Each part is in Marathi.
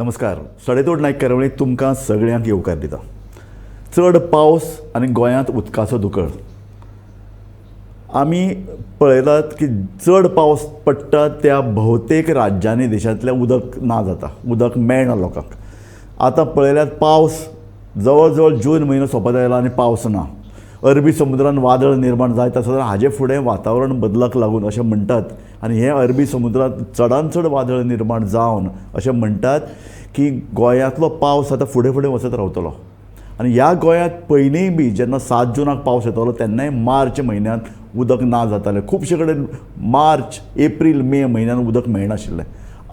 नमस्कार. सडेतोड नायक कार्यावळीक तुमकां सगळ्यांक येवकार दिता. चड पावस आनी गोंयांत उदकाचो दुकळ. आमी पळयलात की चड पावस पडटा त्या भोवतेक राज्यांनी देशांतलें उदक ना जाता, उदक मेळना लोकांक. आतां पळयल्यार पावस जवळ जवळ जून म्हयनो सोंपत आयला आनी पावस ना. अरबी समुद्रान वादळ निर्माण जायत आसा जाल्यार हाजे फुडें वातावरण बदलाक लागून अशें म्हणटात. आनी हे अरबी समुद्रांत चडांत चड वादळ निर्माण जावन अशें म्हणटात की गोंयांतलो पावस आतां फुडें फुडें वचत रावतलो. आनी ह्या गोंयांत पयलींय बी जेन्ना 7 जूनाक पावस येतालो तेन्नाय मार्च म्हयन्यांत उदक ना जातालें. खुबशे कडेन मार्च, एप्रील, मे म्हयन्यान उदक मेळनाशिल्लें.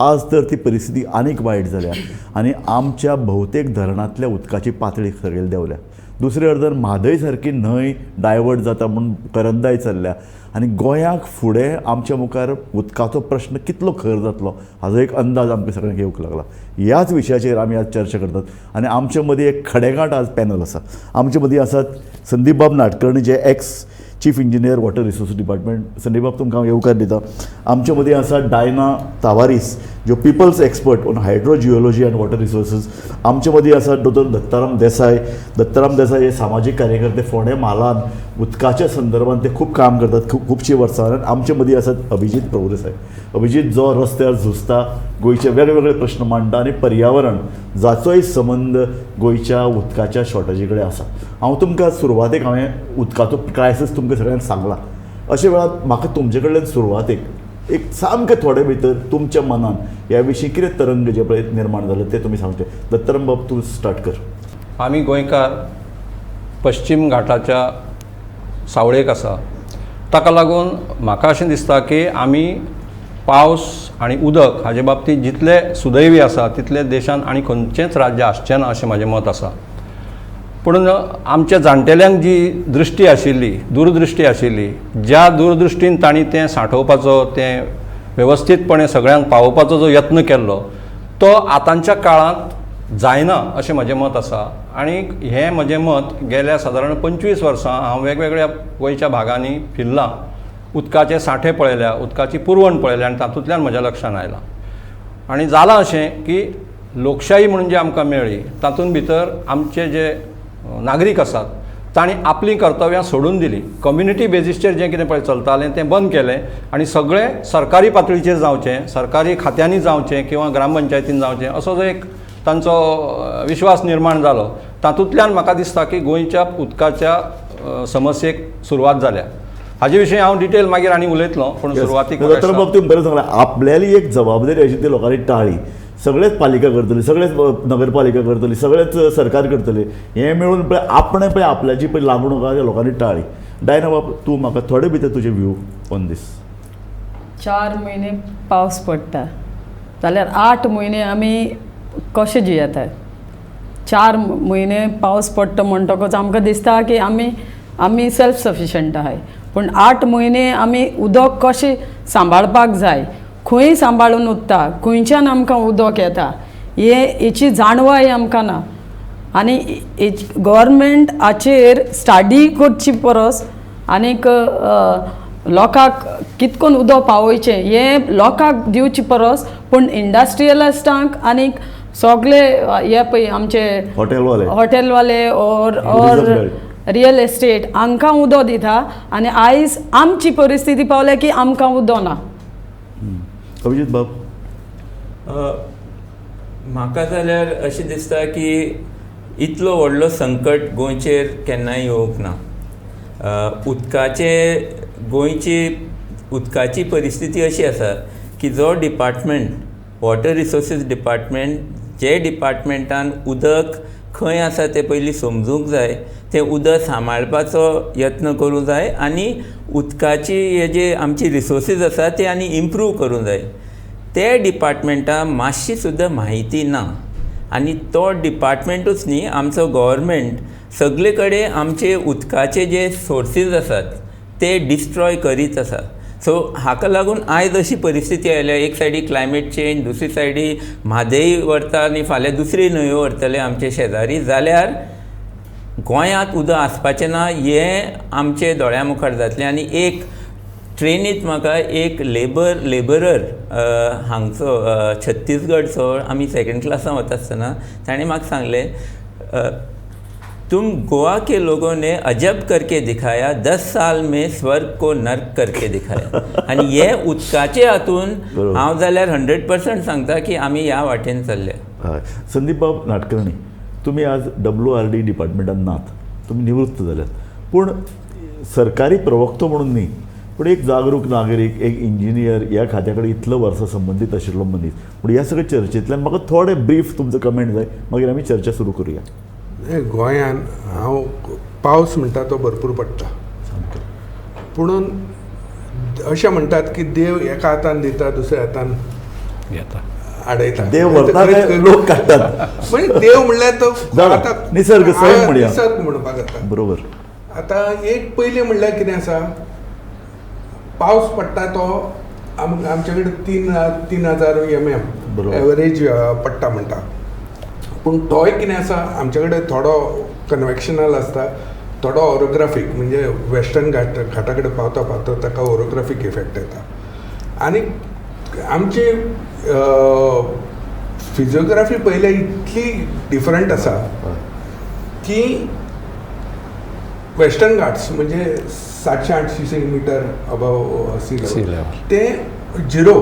आज तर ती परिस्थिती आनीक वायट जाल्या आनी आमच्या भोवतेक धरणांतल्या उदकाची पातळी सकयल देंवल्या. दुसरे अर्दान म्हादय सारकी न्हंय डायवर्ट जाता म्हणून करंदाय चल्ल्या आनी गोंयाक फुडें आमच्या मुखार उदकाचो प्रश्न कितलो खर जातलो हाजो एक अंदाज आमकां सगळ्यांक येवंक लागला. ह्याच विशयाचेर आमी आज चर्चा करतात आनी आमचे मदीं एक खडेगांठ आज पॅनल आसा. आमचे मदीं आसात संदीप बाब नाडकर्णी, जे ex chief engineer water resource department. Sandeep बाब तुमकां हांव येवकार दिता. आमचे मदीं आसा डायना तावारीस, ज्यो peoples expert on hydro geology and water resources. आमचे मदीं आसा डॉक्टर दत्ताराम देसाय. दत्ताराम देसाय हे सामाजीक कार्यकर्ते फोंडे म्हालान उदकाच्या संदर्भात ते खूब काम करतात खुबशीं वर्सां. आमचे मदीं आसात अभिजीत प्रभुदेसाय. अभिजीत जो रस्त्यार झुजता, गोंयचे वेगवेगळे प्रश्न मांडटा आनी पर्यावरण जाचोय संबंध गोंयच्या उदकाच्या शॉर्टेजी कडेन आसा. हांव तुमकां सुरवातेक हांवें उदकाचो क्रायसीस तुमकां सगळ्यांक सांगला. अशा वेळार म्हाका तुमचे कडल्यान सुरवातेक एक सामकें थोडे भितर तुमच्या मनान ह्या विशीं कितें तरंग जे पळय निर्माण जाले ते तुमी सांगचे. दत्ताराम बाब, तूं स्टार्ट कर. आमी गोंयकार पश्चिम घाटाच्या सावळेक आसा. ताका लागून म्हाका अशें दिसता की आमी पावस आनी उदक हाजे बाबतींत जितले सुदैवी आसा तितले देशांत आनी खंयचेंच राज्य आसचें ना अशें म्हाजें मत आसा. पूण आमच्या जाणटेल्यांक जी दृश्टी आशिल्ली, दूरदृश्टी आशिल्ली, ज्या दूरदृश्टीन तांणी तें सांठोवपाचो, तें वेवस्थीतपणे सगळ्यांक पावोवपाचो जो यत्न केल्लो तो आतांच्या काळांत जायना अशें म्हजें मत आसा. आनी हें म्हजें मत गेल्या सादारण 25 वर्सां हांव वेगवेगळ्या गोंयच्या भागांनी फिरलां. उदकाचे सांठे पळयल्या, उदकाची पुरवण पळयल्या आनी तातूंतल्यान म्हज्या लक्षांत आयलां. आनी जालां अशें की लोकशाही म्हणून जी आमकां मेळ्ळी तातूंत भितर आमचे जे नागरीक आसात तांणी आपलीं कर्तव्यां सोडून दिलीं. कम्युनिटी बेजीसचेर जें कितें पळय चलतालें तें बंद केलें आनी सगळें सरकारी पातळीचेर जावचें, सरकारी खात्यांनी जावचें किंवा ग्रामपंचायतीन जावचें असो जो एक तांचो विश्वास निर्माण जालो. तातूंतल्यान म्हाका दिसता की गोंयच्या उदकाच्या समस्येक सुरवात जाल्या. हाजे विशीं हांव डिटेल मागीर आनी उलयतलों, पूण सुरवातीक बाब तुमी बरें सांगलें. आपल्याली एक जबाबदारी आशिल्ली ती लोकांनी टाळ्ळी. सगळेच पालिका करतली, सगळेच नगरपालिका करतली, सगळेच सरकार करतली. हें मेळून पळय आपणें पळय आपल्याची पळय लागणूक आहा त्या लोकांनी टाळ्ळी. डायना बाब, तूं म्हाका थोडे भितर तुजें व्यू ऑन दीस. 4 म्हयने पावस पडटा जाल्यार 8 म्हयने आमी कशे जियेतात. 4 म्हयने पावस पडटा म्हणटकच आमकां दिसता की आमी सेल्फ सफिशंट आहाय. पूण 8 म्हयने आमी उदक कशें सांबाळपाक जाय, खंय सांबाळून उरता, खंयच्यान आमकां उदक येता हेची जाणवाय आमकां ना. आनी गव्हर्मेंट हाचेर स्टडी करची परस आनीक लोकांक कितकोन उदक पावोवचें हें लोकांक दिवची परस पूण इंडस्ट्रियलिस्टांक आनीक सगळे हे पळय आमचे हॉटेलवाले ऑर रियल एस्टेट हांकां उदक दिता आनी आयज आमची परिस्थिती पावल्या की आमकां उदक ना. अभिजीत बाब, म्हाका जाल्यार अशें दिसता की इतलो व्हडलो संकट गोंयचेर केन्नाय येवंक ना. गोंयची उदकाची परिस्थिती अशी आसा की जो डिपार्टमेंट वॉटर रिसोर्सीस डिपार्टमेंट जे डिपार्टमेंटान उदक खंय आसा तें पयलीं समजूंक जाय, तें उदक सांबाळपाचो यत्न करूं जाय आनी उदकाची हे जे आमची रिसोर्सीस आसा ते आनी इम्प्रूव करूं जाय. ते डिपार्टमेंटाक मातशी सुद्दां म्हायती ना. आनी तो डिपार्टमेंटूच न्ही, आमचो गव्हर्मेंट सगळे कडेन आमचे उदकाचे जे सोर्सीस आसात ते डिस्ट्रॉय करीत आसा. सो हाका लागून आयज अशी परिस्थिती आयल्या. एक सायडी क्लायमेट चेंज, दुसरी सायडी म्हादय व्हरता आनी फाल्यां दुसरी न्हंयो व्हरतले आमचे शेजारी, जाल्यार गोंयांत उदक आसपाचें ना हें आमचे दोळ्या मुखार जातलें. आनी एक ट्रेनींत म्हाका एक लेबरर हांगचो छत्तीसगडचो आमी सेकंड क्लासान वता आसतना ताणें म्हाका सांगलें तुम गोवा के लोगों ने अजब करके दिखाया 10 साल में स्वर्ग को नर्क करके दिखाया आनी हे उदकाचे हातून हांव जाल्यार 100% सांगता की आमी ह्या वाटेन चल्ले. हय संदीप बाब नाटकर्णी, तुमी आज WRD डिपार्टमेंटान नात, तुमी निवृत्त जाल्यात, पूण सरकारी प्रवक्तो म्हणून न्ही, पूण एक जागरूक नागरीक, एक इंजिनियर, ह्या खात्या कडेन इतलो वर्सां संबंदीत आशिल्लो मनीस, पूण ह्या सगळ्या चर्चेंतल्यान म्हाका थोडे ब्रीफ तुमचो कमेंट जाय, मागीर आमी चर्चा सुरू करुया. गोंयान हांव पावस म्हणटा तो भरपूर पडटा, पुणून अशें म्हणटात की देव एका हातान दिता दुसऱ्या हातान घेता, आडयता. देव व्हरता काय लोक काडटात, म्हणजे देव म्हणल्यार तो जाता, निसर्ग स्वयं म्हणया. निसर्ग म्हणपाक जाता. बरोबर. आतां एक पयलें म्हणल्यार कितें आसा, पावस पडटा तो आमचे कडेन 3,000 mm एवरेज पडटा म्हणटा, पूण तोय कितें आसा आमचे कडेन थोडो कन्वेक्शनल आसता, थोडो ओरोग्राफीक, म्हणजे वेस्टर्न घाटा कडेन पावता पावता ताका ओरोग्राफीक इफेक्ट येता. आनी आमची फिजिओग्राफी पयल्या इतली डिफरंट आसा की वेस्टर्न घाट्स म्हणजे 700-800 मीटर अबव सी लेवल ते 0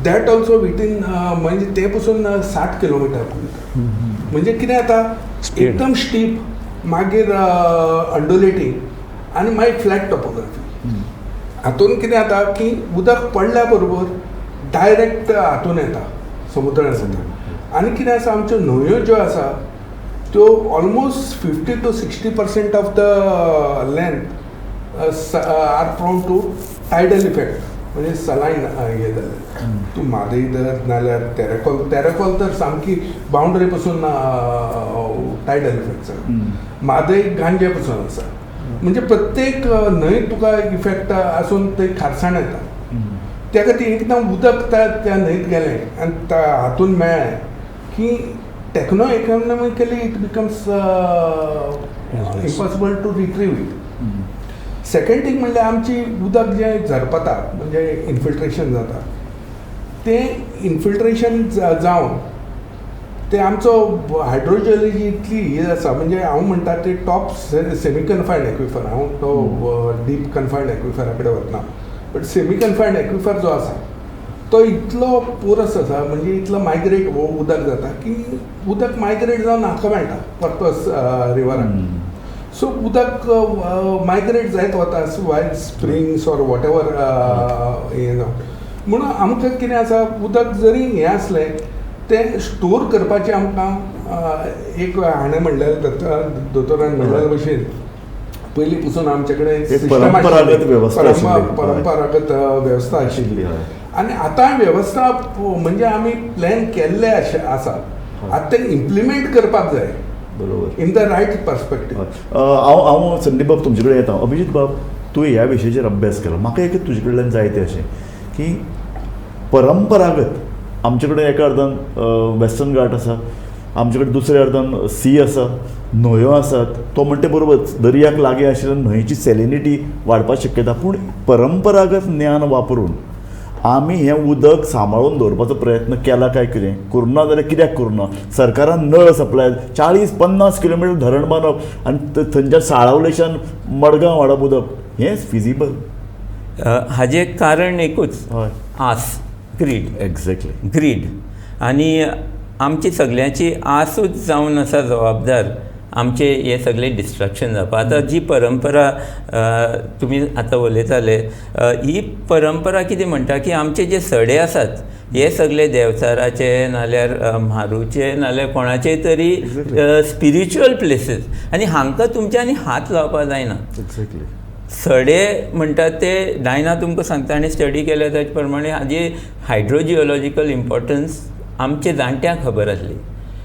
दॅट ऑल्सो विथीन म्हणजे ते पासून 60 किलोमीटर पर्यंत. म्हणजे कितें जाता, एकदम स्टीप, मागीर अंडुलेटींग आनी मागीर फ्लॅट टॉपोग्राफी. हातून कितें जाता की उदक पडल्या बरोबर डायरेक्ट हातून येता, समुद्रान येता. आनी कितें आसा, आमच्यो न्हंयो ज्यो आसा त्यो almost 50 to 60% of the length are prone to tidal effect, म्हणजे सलायन हे जालें. तूं म्हादय धर नाल्यार तेरेखोल तर सामकी बाउंड्री पासून टायडल इफेक्ट आसा. म्हादय गांजे पासून आसा, म्हणजे प्रत्येक न्हंय तुका इफेक्ट आसून थंय खारसाण येता. त्या खातीर एकदम उदक त्या न्हंयत गेलें आनी हातून मेळ्ळें की economically it becomes impossible to retrieve it. Second thing म्हणल्यार आमची उदक जें झरपता, म्हणजे इन्फिल्ट्रेशन जाता, तें इन्फिल्ट्रेशन जावन ते आमचो हायड्रोजियोलॉजी इतली ही आसा, म्हणजे हांव म्हणटा ते टॉप सेमी कन्फायन्ड एक्विफर, हांव तो डीप कन्फायन्ड एक्विफरा कडेन वचना, बट सेमी कन्फायन्ड एक्विफर जो आसा तो इतलो पोरस आसा, म्हणजे इतलो मायग्रेट उदक जाता की उदक मायग्रेट जावन हाका मेळटा परतोस रिवराक. सो उदक मायग्रेट जायत वता वायल स्प्रिंग्स ऑर वॉट एवर हें जावन. म्हणून आमकां कितें आसा, उदक जरी हें असलें तें स्टोर करपाचें आमकां एक हाणें म्हणलेलें दोतोरान म्हणलेले भशेन पयलीं पासून आमचे कडेन परंपरागत वेवस्था आशिल्ली. आनी आतां वेवस्था म्हणजे आमी प्लॅन केल्ले आसा, आतां तें इम्प्लिमेंट करपाक जाय. बरोबर. In the right perspective. हांव संदीप बाब तुमचे कडेन येता. अभिजीत बाब, तूं ह्या विशयाचेर अभ्यास केलो, म्हाका एक तुजे कडल्यान जाय तें अशें की परंपरागत आमचे कडेन एका अर्दान वेस्टर्न घाट आसा, आमचे कडेन दुसऱ्या अर्दान सी आसा, न्हंयो आसात, तो म्हणटे बरोबर दर्याक लागीं आशिल्ल्यान न्हंयची सॅलिनिटी वाडपाक शक्यता, पूण परंपरागत ज्ञान वापरून आमी हें उदक सांबाळून दवरपाचो प्रयत्न केला काय कितें करुना जाल्यार कित्याक करुना? सरकारान नळ सप्लाय 40-50 किलोमिटर धरण बांदप आनी थंयच्या साळावलेच्यान मडगांव हाडप उदक, हें फिजिबल? हाजें कारण एकूच, हय, आस, ग्रीड. Exactly, grid. आनी आमची सगळ्यांची आसूच जावन आसा जबाबदार आमचे हे सगळे डिस्ट्रक्शन जावपा. आतां जी परंपरा तुमी आतां उलयताले, ही परंपरा कितें म्हणटा की आमचे जे सडे आसात हे सगळे देवचाराचे नाल्यार म्हारूचे नाल्यार कोणाचे तरी स्पिरिच्युअल प्लेसीस, आनी हांकां तुमच्यांनी हात लावपा जायना. एक्झॅक्टली. सडे म्हणटात ते डायना तुमकां सांगता, आनी स्टडी केल्या ताचे प्रमाणे हाजी हायड्रोजियोलॉजिकल इम्पॉर्टन्स आमचे जाणट्यांक खबर आसली.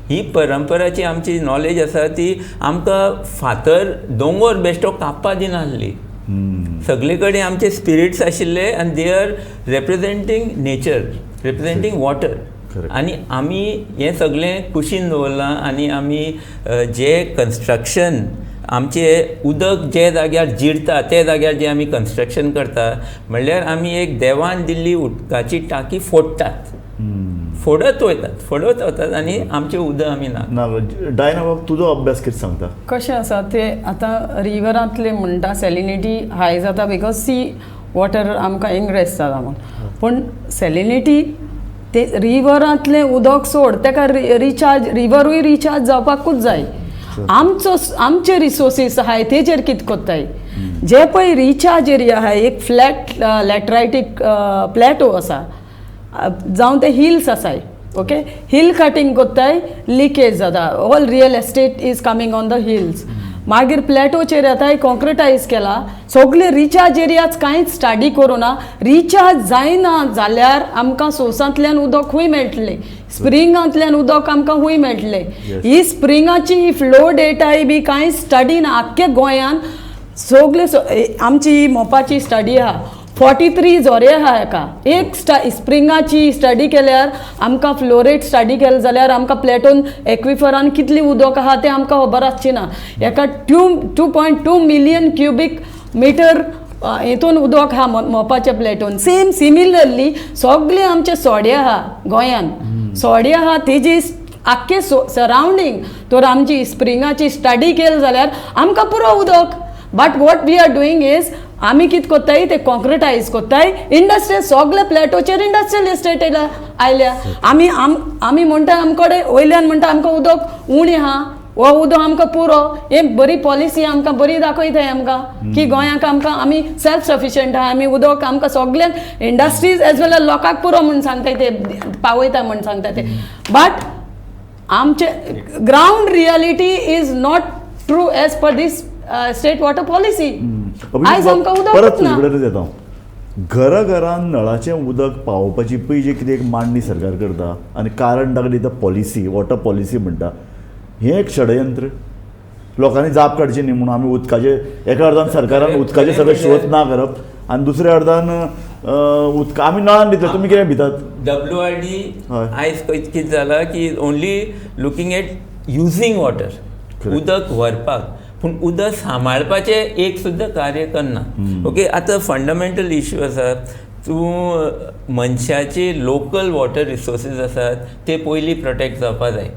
ही परंपराची आमची नॉलेज आसा ती आमकां फातर दोंगर बेश्टो कापपा दिनासली. सगळे कडेन आमचे स्पिरिट्स आशिल्ले आनी दे आर रिप्रेझेंटींग नेचर, रिप्रेझेंटींग वॉटर. आनी आमी हें सगळें कुशीन दवरलां. आनी आमी जे कन्स्ट्रक्शन आमचे उदक जे जाग्यार जिरता ते जाग्यार जे आमी कन्स्ट्रक्शन करता म्हणल्यार आमी एक देवान दिल्ली उदकाची टाकी फोडटात, फोडत वतात आनी आमचें उदक आमी ना. डायना बाब तुजो अभ्यास कितें सांगता? कशें आसा ते आतां रिवरांतले म्हणटा सॅलिनिटी हाय जाता बिकॉज सी वॉटर आमकां इंग्रेस जाता म्हणून, पूण सॅलिनिटी ते रिवरांतलें उदक सोड तेका रिचार्ज रिवरूय रिचार्ज जावपाकूच जाय. आमचे रिसोर्सीस आहाय तेजेर कितें कोत्ताय, जे पळय रिचार्ज एरिया आहाय एक फ्लॅट लॅटरायटीक प्लॅटो आसा जावं ते हिल्स आसाय, ओके, हिल कटींग कोत्ताय लिकेज जाता, all real estate is coming on the hills. मागीर प्लॅटोचेर येताय कॉन्क्रिटायज केला, सगळे रिचार्ज एरियाज कांयच स्टडी करूना. रिचार्ज जायना जाल्यार आमकां सोर्सांतल्यान उदक खूंय मेळटलें, स्प्रिंगांतल्यान उदक आमकां खूंय मेळटलें. ही स्प्रिंगाची फ्लो डेटाय बी कांय स्टडी ना आख्ख्या गोंयान. सगळे आमची मोपाची स्टडी आहा 43 झोरे आहा हेका. एक स्प्रिंगाची स्टडी केल्यार आमकां फ्लो रेट स्टडी केले जाल्यार आमकां प्लॅटोन एक्विफरान कितली उदक आहा तें आमकां खबर आसची ना. हेका 2.2 मिलियन क्युबिक मिटर हितून उदक आहा मोपाच्या प्लॅटोन. सेम सिमिलरली सगळे आमचे सोडे आहा गोंयान, सोडे आहा तेजी आख्खे सरावंडींग तर आमची स्प्रिंगाची स्टडी केली जाल्यार आमकां पुरो उदक. But what we are doing is आमी कितें कोत्ताय ते कॉन्क्रिटायज कोत्ताय. इंडस्ट्रियल सगळे प्लॅटोचेर इंडस्ट्रियल एस्टेट आयल्या. आमी म्हणटा आमकडे वयल्यान म्हणटा आमकां उदक उणें आहा, वो उदक आमकां पुरो. एक बरी पॉलिसी आमकां बरी दाखयताय आमकां की गोंयाक आमकां आमी सेल्फ सफिशियंट आहा, आमी उदक आमकां सगळ्यांक इंडस्ट्रीज एज वेल एज लोकांक पुरो म्हूण सांगताय ते पावयता म्हूण सांगता ते. बट आमचे ground reality is not true as per this state water policy. आयज आमकां परत उदकूच ना. तुजे कडेन येता घराघरान नळाचें उदक पावोवपाची पळय जी कितें एक मांडणी सरकार करता आनी कारण ताका दिता पॉलिसी, वॉटर पॉलिसी म्हणटा, हें एक षडयंत्र. लोकांनी जाप काडची न्ही म्हणून आमी उदकाचे एका अर्दान सरकारान उदकाचे सगळे शोध ना करप आनी दुसऱ्या अर्दान उदक आमी नळान दिता. तुमी कितें भितात? WRD हय. आयज कितें जाला की only looking at using water, उदक व्हरपाक, पूण उदक सांबाळपाचें एक सुद्दां कार्य करना. ओके, आतां फंडमेंटल इश्यू आसा, तूं मनशाचे लोकल वॉटर रिसोर्सीस आसात ते पयलीं प्रोटेक्ट जावपा जाय.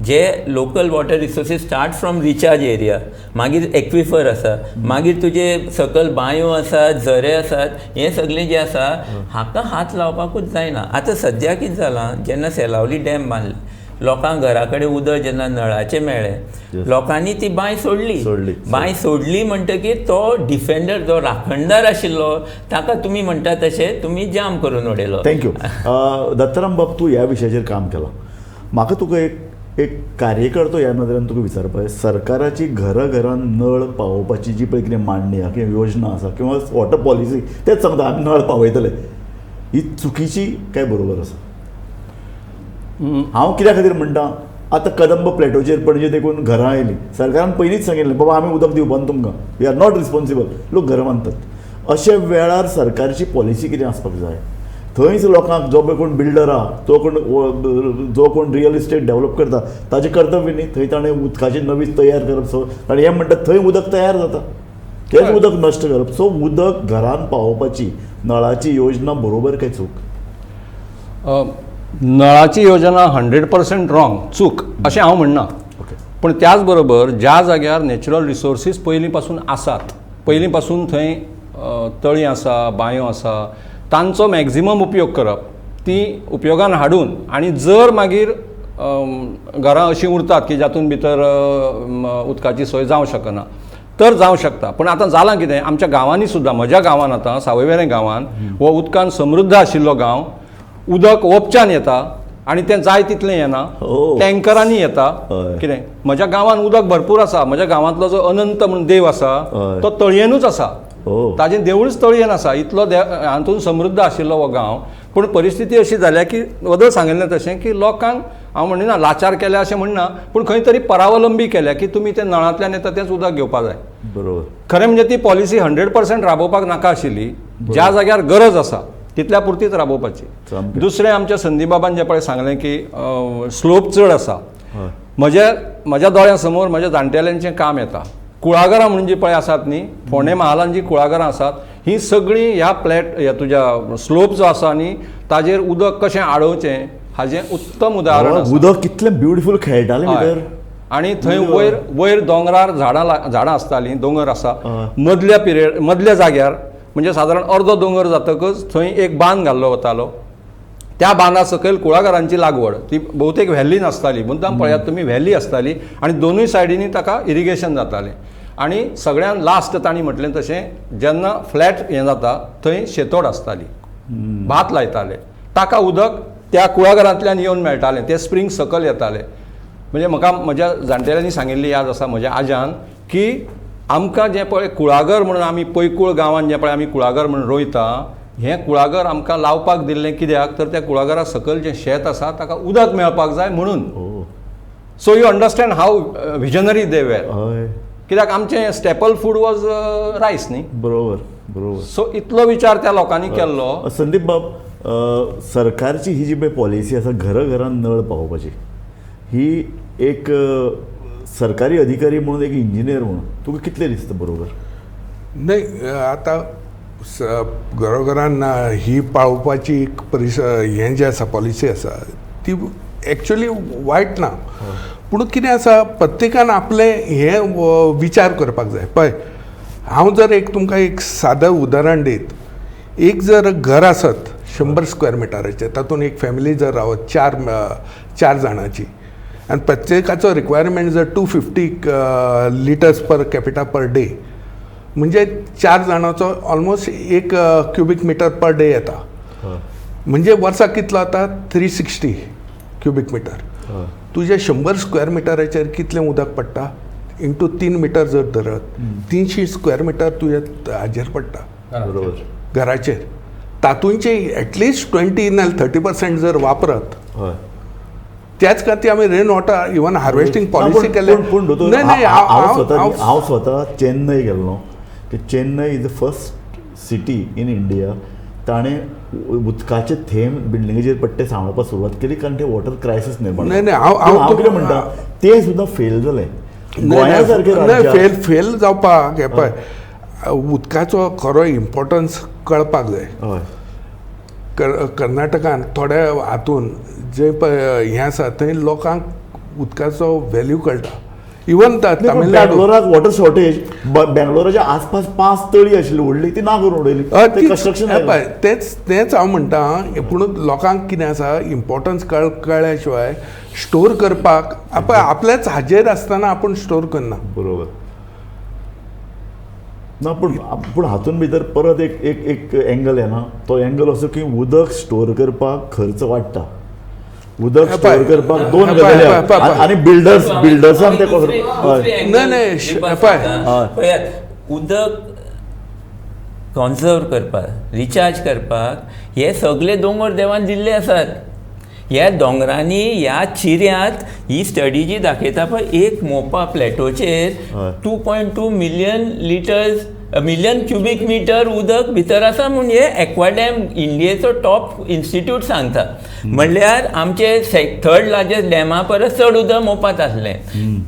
जे local water resources start from recharge area, मागीर एक्विफर आसा, मागीर तुजे सकयल बांयो आसात, झरे आसात, हें सगळें जें आसा हाका हात लावपाकूच जायना. आतां सद्या कितें जालां, जेन्ना सेलावली डॅम बांदले, लोकांक घरा कडेन उदक जेन्ना नळाचें मेळ्ळें, लोकांनी ती बांय सोडली. बांय सोडली म्हणटकीर तो डिफेंडर जो राखणदार आशिल्लो ताका तुमी म्हणटा तशें तुमी जाम करून उडयलो. थँक्यू. दत्ताराम बाब, तूं ह्या विशयाचेर काम केलां. म्हाका तुका एक कार्यकर्तो ह्या नदरेन तुका विचारपाक, सरकाराची घराघरान नळ पावोवपाची जी पळय कितें मांडणी आहा किंवा योजना आसा किंवा वॉटर पॉलिसी, तेच सांगता आमी नळ पावयतले, ही चुकीची काय बरोबर आसा? हांव कित्या खातीर म्हणटा, आतां कदंब प्लॅटोचेर पणजे देखून घरां आयलीं, सरकारान पयलींच सांगिल्लें बाबा आमी उदक दिवपा न्हू तुमकां, वी आर नॉट रिस्पॉन्सिबल. लोक घरां बांदतात. अशे वेळार सरकारची पॉलिसी कितें आसपाक जाय? थंयच लोकांक जो पळय कोण बिल्डर आहा, जो कोण रियल इस्टेट डेवलप करता, ताजें कर्तव्य न्ही. थंय ताणें उदकाची नवी तयार करप. सो आनी हें म्हणटा थंय उदक तयार जाता, तेच उदक नश्ट करप. सो उदक घरान पावोवपाची नळाची योजना बरोबर काय चूक? नळाची योजना 100% रॉंग, चूक अशें हांव म्हणना. पूण त्याच बरोबर ज्या जाग्यार नॅचरल रिसोर्सीस पयलीं पासून आसात, पयलीं पासून थंय तळीं आसा, बांयो आसा, तांचो मॅक्झिमम उपयोग करप, ती उपयोगान हाडून, आनी जर मागीर घरां अशीं उरतात की जातून भितर उदकाची सोय जावंक शकना तर जावंक शकता. पूण आतां जालां कितें, आमच्या गांवांनी सुद्दां, म्हज्या गांवांत आतां सावयवेरें गांवांत हो उदकान समृद्ध आशिल्लो गांव, उदक ओपच्यान येता आनी तें जाय तितलें येना, टँकरांनी येता. कितें, म्हज्या गांवांत उदक भरपूर आसा. म्हज्या गांवांतलो जो अनंत म्हणून देव आसा तो तळयेनूच आसा, ताजें देवूळच तळयेन आसा. इतलो हातून समृद्ध आशिल्लो हो गांव. पूण परिस्थिती अशी जाल्या की वदळ सांगिल्लें तशें की लोकांक, हांव म्हणना लाचार केल्या अशें म्हणना, पूण खंय तरी परावलंबी केल्या की तुमी तें नळांतल्यान येता तेंच उदक घेवपा जाय. बरोबर. खरें म्हणजे ती पॉलिसी 100% राबोवपाक नाका आशिल्ली. ज्या जाग्यार गरज आसा तितल्या पुरतीच राबोवपाची. दुसरें आमच्या संदीप बाबान जें पळय सांगलें की स्लोप चड आसा. म्हजे म्हज्या दोळ्यां म्हज्या जाणटेल्यांचें काम येता. कुळागरां म्हणून जी पळय आसात न्ही, फोंडे महालान जी कुळागरां आसात ही सगळीं ह्या ह्या तुज्या स्लोप जो आसा न्ही ताजेर उदक कशें आडोवचें हाजें उत्तम उदाहरण आसा. उदक कितलें ब्युटिफूल खेळटालें भितर. आनी थंय वयर दोंगरार झाडां आसतालीं, दोंगर आसा हय. मदल्या जाग्यार म्हणजे सादारण अर्दो दोंगर जातकच थंय एक बांद घाल्लो वतालो. त्या बांदा सकयल कुळागरांची लागवड ती भोवतेक व्हॅली नासताली, मुद्दाम पळयात तुमी व्हॅली आसताली आनी दोनूय सायडींनी ताका इरिगेशन जातालें. आनी सगळ्यान लास्ट तांणी म्हटलें तशें जेन्ना फ्लॅट हें जाता थंय शेतोड आसताली, भात लायताले, ताका उदक त्या कुळागरांतल्यान येवन मेळटालें, ते स्प्रिंग सकयल येतालें. म्हणजे म्हाका म्हज्या जाणटेल्यांनी सांगिल्ली याद आसा म्हज्या आज्यान की आमकां जें पळय कुळागर म्हणून आमी पैकूळ गांवांत जें पळय आमी कुळागर म्हणून रोयता हें कुळागर आमकां लावपाक दिल्लें कित्याक तर त्या कुळागरा सकयल जें शेत आसा ताका उदक मेळपाक जाय म्हणून. So you understand how visionary they were. हय कित्याक आमचें स्टेपल फूड वॉज रायस न्ही. बरोबर. सो इतलो विचार त्या लोकांनी केल्लो. संदीप बाब, सरकारची ही जी पळय पॉलिसी आसा घरान नळ पावोवपाची, ही एक सरकारी अधिकारी म्हणून एक इंजिनियर म्हणून तुका कितलें दिसता बरोबर? नाही, आता घरोघरान ही पाळोवपाची एक हें जें आसा पॉलिसी आसा ती एक्चुअली वायट ना, पूण कितें आसा प्रत्येकान आपले हे विचार करपाक जाय. पळय हांव जर तुमकां एक सादं उदाहरण दित, एक जर घर आसत 100 स्क्वेअर मिटराचें, तातूंत एक फॅमिली जर रावत चार जाणांची आनी प्रत्येकाचो रिक्वायरमेंट जर 250 litres per capita per day, म्हणजे 4 जाणांचो almost 1 cubic metre per day येता. म्हणजे वर्साक कितलो जाता 360 क्युबिक मिटर. तुजे 100 स्क्वेअर मिटराचेर कितलें उदक पडटा इंटू 3 मिटर जर धरत 300 स्क्वेअर मिटर तुजे हाजेर पडटा बरोबर घराचेर. तातूंचे एटलिस्ट 20 नाल्यार 30% जर वापरत. त्याच खातीर आमी rain water even harvesting policy केले. पूण दोतोर हांव स्वता चेन्नई गेल्लो. Chennai is the first city in India ताणें उदकाचे थेंब बिल्डिंगेचेर पडटे सांबाळपाक सुरवात केली कारण ते वॉटर क्रायसीस निर्माण. हांव कितें म्हणटा तें सुद्दां फेल जालें गोंया सारकें फेल जावपाक. हे पळय उदकाचो खरो इम्पॉर्टन्स कळपाक जाय. कर्नाटकान थोड्या हातून जे पळय हें आसा थंय लोकांक उदकाचो व्हॅल्यू कळटा. इवन बँगलोराक वॉटर शॉर्टेज, बँगलोराच्या आसपास 5 तळी आशिल्ली व्हडली ती ना करून उडयली कंस्ट्रक्शन. तेच हांव म्हणटा. पूण लोकांक कितें आसा इम्पॉर्टन्स कळ्ळ्या शिवाय स्टोर करपाक आपल्याच हाजेर आसतना आपूण स्टोर करना. बरोबर ना, पूण हातून भितर परत एक एंगल येना. तो एंगल असो की उदक स्टोर करपाक खर्च वाडटा. उदक स्टोर करपाक 2 गजाली आनी बिल्डर्सान ते उदक कॉन्झर्व करपाक, रिचार्ज करपाक हे सगळे दोंगर देवान दिल्ले आसात. ह्या दोंगरांनी ह्या चिऱ्यांत ही स्टडी जी दाखयता पळय एक मोपा प्लॅटोचेर 2.2 मिलियन क्युबिक मिटर उदक भितर आसा म्हूण हे एक्वाडॅम इंडियेचो टॉप इन्स्टिट्यूट सांगता. म्हणल्यार आमचे 3rd लार्जस्ट डॅमा परस चड उदक मोपात आसलें.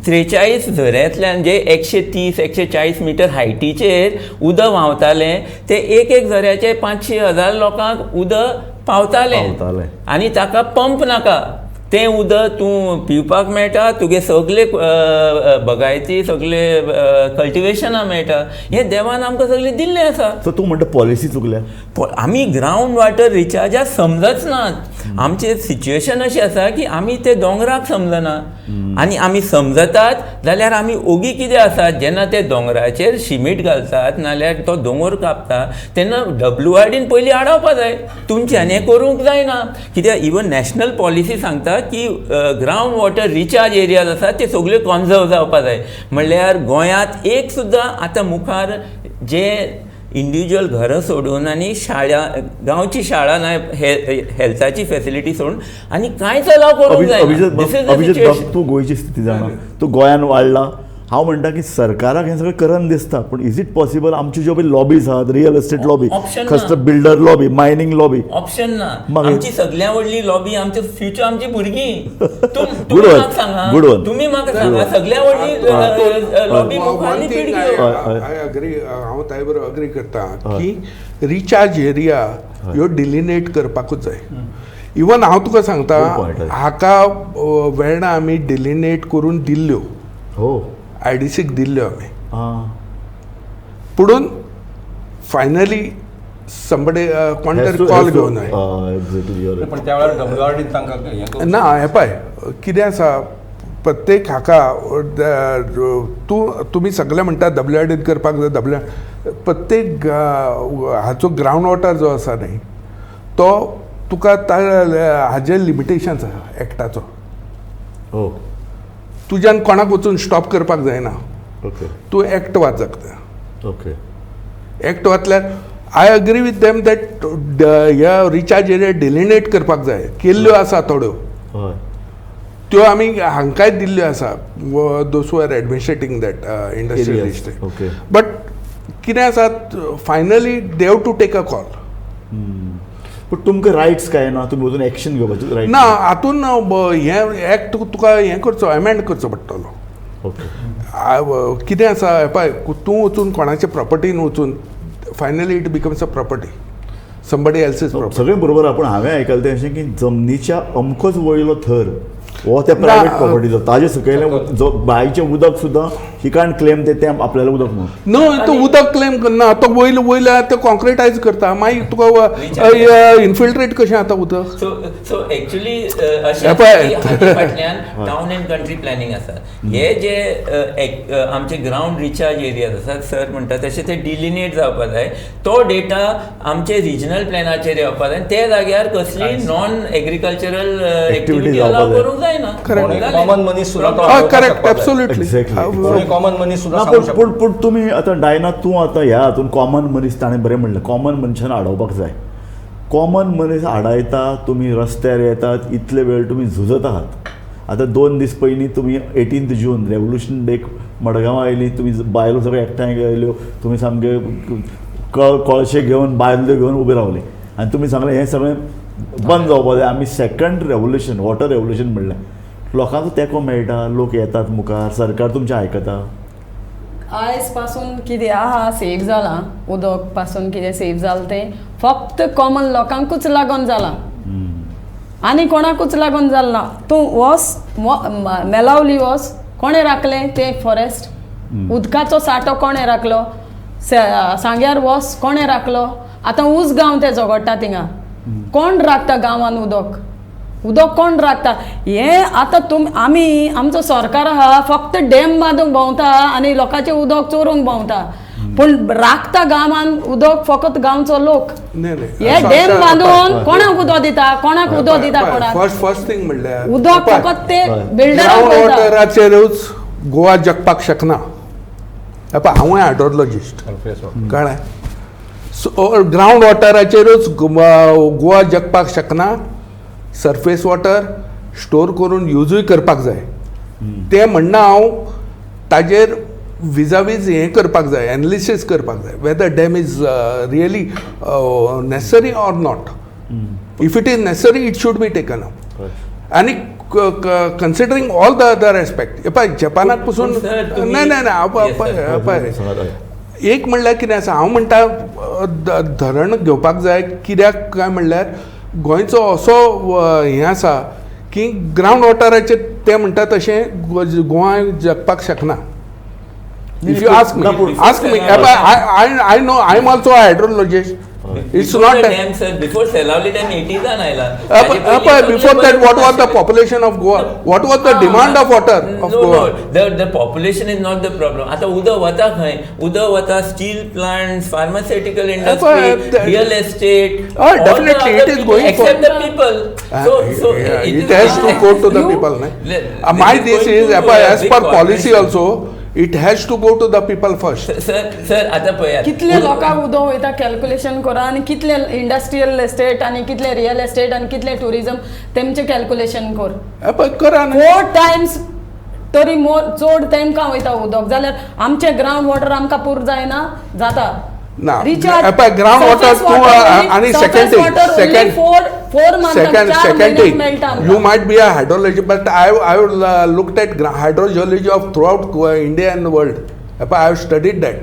43 झऱ्यांतल्यान जे 130-140 मिटर हायटीचेर उदक व्हांवतालें ते एक झऱ्याचे 500,000 लोकांक उदक पावतालें आनी ताका पंप नाका. तें उदक तूं पिवपाक मेळटा, तुगे सगळे बगायती सगळे कल्टिवेशनां मेळटा. हें देवान आमकां सगळें दिल्लें आसा. सो तूं म्हणटा पॉलिसी चुकल्या. आमी ग्रावंड वॉटर रिचार्जाक समजच नात. आमचें सिच्युएशन अशें आसा की आमी ते दोंगराक समजना आनी आमी समजतात जाल्यार आमी ओगी कितें आसात जेन्ना ते दोंगराचेर शिमीट घालतात नाल्यार तो दोंगर कापता तेन्ना WRDन पयलीं आडावपा जाय. तुमच्यान हें करूंक जायना. कित्याक इवन नॅशनल पॉलिसी सांगता की ग्रावंड वॉटर रिचार्ज एरियाज आसात ते सगळे कॉन्झर्व जावपा जाय. म्हणल्यार गोंयांत एक सुद्दां आतां मुखार जे इंडिविज्युअल घरां सोडून आनी शाळा गांवची शाळा ना हेल्थाची फेसिलिटी सोडून आनी कांयच अलाव करूंक जाय. तूं गोंयची स्थिती जाणा. तूं गोंयान वाडला हांव म्हणटा की सरकाराक हें सगळें करन दिसता, पूण इज इट पॉसिबल आमच्यो ज्यो पळय लॉबीज आहात, रियल एस्टेट लॉबी, Option खंयचो ना. Builder lobby, mining lobby, option ना. मागीर? आमची सगळ्या व्हडली लॉबी आमचे फ्युचर आमची भुरगीं. Good तुम्ही one. म्हाका सांगा, Good one. तुम्ही म्हाका सांगा सगळ्या व्हडली लॉबी मुखारली वन थिंग पिळग्यो. आय अग्री, हांव ताजे बरोबर अग्री करता की रिचार्ज एरिया ह्यो डिलिनेट करपाकूच जाय. इवन हांव तुका सांगता, Good point. हाका वेर्णा आमी डिलिनेट करून दिल्ल्यो, हो IDCक दिल्ल्यो आमी, आं पुणून फायनली समबडे कोण तरी कॉल घेवन एक्झॅक्टली पण त्या वेळार WRD तांकां हें करून ना हे पळय कितें आसा, प्रत्येक हाका तुमी सगळे म्हणटा WRD करपाक जाय, प्रत्येक हाचो ग्रावंड वॉटर जो आसा न्ही तो तुका हाजे लिमिटेशन्स आसा एक्टाचो. हो तुज्यान कोणाक वचून स्टॉप करपाक जायना. ओके तूं एक्ट वाचक ते. ओके एक्ट वाचल्यार I agree with them that ह्या रिचार्ज एरिया डिलिनेट करपाक जाय. केल्ल्यो आसा थोड्यो, हय त्यो आमी हांकांय दिल्ल्यो आसा, those who are administrating that industrial Areas. Estate. Okay. But कितें आसा, finally they have to take a call. पूण तुमकां रायट्स काय ना, तुमी वचून एक्शन घेवपाचो रायट ना हातून हें एक्ट तुका हें करचो, अमेंड करचो पडटलो. ओके कितें आसा पळय, तूं वचून कोणाच्या प्रॉपर्टीन वचून finally it becomes a property, somebody else's property. सगळें बरोबर आहा, पूण हांवें आयकलां तें अशें की जमनीच्या अमकोच वयलो थर हो त्या प्रायवेट ना, प्रॉपर्टीचो, ताजे सकयलें जो बांयचें उदक सुद्दां ही काण क्लेम तें आपल्याला उदक म्हणून. नो, तो उदक क्लेम करना, तो वयल्या ते कॉन्क्रिटायज करता, मागीर तुका इन्फिल्ट्रेट कशें जाता उदक. सो एक्चुअली हे पळय. फाटल्यान टावन एंड कंट्री प्लॅनिंग आसा. हे जे आमचे ग्राउंड रिचार्ज एरियाज आसात, सर म्हणटा तशें ते डिलिनेट जावपा जाय. तो डेटा आमचे रिजनल प्लॅनाचेर येवपा जाय. ते जाग्यार कसली नॉन एग्रीकल्चरल एक्टिविटी जावपा अलाव जाय. करूंक जायना. कॉमन मनीस सुद्दां तो हय, आपोवपाक करेक्ट, शकता. एब्सोल्युटली. Exactly. कॉमन मनीस सुद्दां ना सांगू पूण शकता. पूण पूण तुमी आतां डायना, तूं आतां ह्या हातून कॉमन मनीस, ताणें बरें म्हणलें कॉमन मनशान आडावपाक जाय. कॉमन मनीस आडायता, तुमी रस्त्यार येतात, इतले वेळ तुमी झुजत आहात. आतां 2 दीस पयलीं तुमी 18 जून रेवल्युशन डेक मडगांवां आयलीं, तुमी बायलो सगळे एकठांय आयल्यो, तुमी सामके कळशे घेवन बायलो घेवन उबे रावले आनी तुमी सांगलें हें सगळें बंद जावपा जाय. आमी सेकंड रेवल्युशन, वॉटर रेवल्युशन म्हणलें. लोकांचो तेंको मेळटा, लोक येतात मुखार, सरकार तुमचें आयकता. आयज पासून कितें आहा सेफ जालां, उदक पासून कितें सेफ जालां तें फक्त कॉमन लोकांकूच लागून जालां, आनी कोणाकूच लागून जालें ना. तूं वस मेलावली वस, कोणें राखलें तें फॉरेस्ट, उदकाचो साठो कोणें राखलो, सांग्यार वस कोणें राखलो. आतां उसगांव ते झगडटा थिंगा, कोण राखता गांवांत उदक, उदक कोण राखता. हें आतां आमी आमचो सरकार आहा फक्त डॅम बांदूंक भोंवता आनी लोकांचें उदक चोरूंक भोंवता, पूण राखता गांवांत उदक फकत गांवचो लोक. हे डॅम बांदून कोणाक उदक दिता, कोणाक उदक दिता, कोणाक फर्स्ट थिंग म्हणल्यार उदक फकत ते बिल्डराक ग्रावंड वयता. वॉटराचेरूच गोवा जगपाक शकना. हांवूय हायड्रोलॉजिस्ट, कळ्ळें. सो ग्रावंड वॉटराचेरूच गोवा जगपाक शकना. सरफेस वॉटर स्टोर करून यूजूय करपाक जाय. तें म्हणना हांव ताजेर विजावीज हें करपाक जाय, एनालिसीस करपाक जाय, whether dam is really necessary or not. If it is necessary it should be taken up. आनी considering all the other aspect, पळय जपानाक पसून एक म्हणल्यार कितें आसा, हांव म्हणटा धरण घेवपाक जाय. कित्याक काय म्हणल्यार गोंयचो असो हें आसा की ग्रावंड वॉटराचेर ते म्हणटा तशें गोवा जगपाक शकना. If you ask me, I know, I am also a hydrologist. It's not that. Dam, sir, before Selauli dam 80s आयला. Before that, what was the population of Goa? What was the demand of water of Goa? The population is not the problem. आता उदक वता खंय? उदक वता steel plants, pharmaceutical industry, real estate. Definitely, it is going except the people. So it has to go to the people. My this is as per policy also. It has to go to the people first. Sir, आता पळयात. कितले लोकांक उदक वयता कॅल्क्युलेशन करा, आनी कितले इंडस्ट्रियल एस्टेट आनी कितले रियल एस्टेट आनी कितले टुरिजम तेमचें कॅल्क्युलेशन कर. करा ना. 4 times तरी चड तेमकां वयता उदक जाल्यार आमचें ग्रावंड वॉटर आमकां पूर जायना जाता ना Recharge- ग्राउंड वॉटर surface तूं water only- आणि surface water only four months, second 4 thing महिन्याक मेळटा आमकां. you might be a hydrology but I would looked at hydrogeology of throughout India and the world I have studied that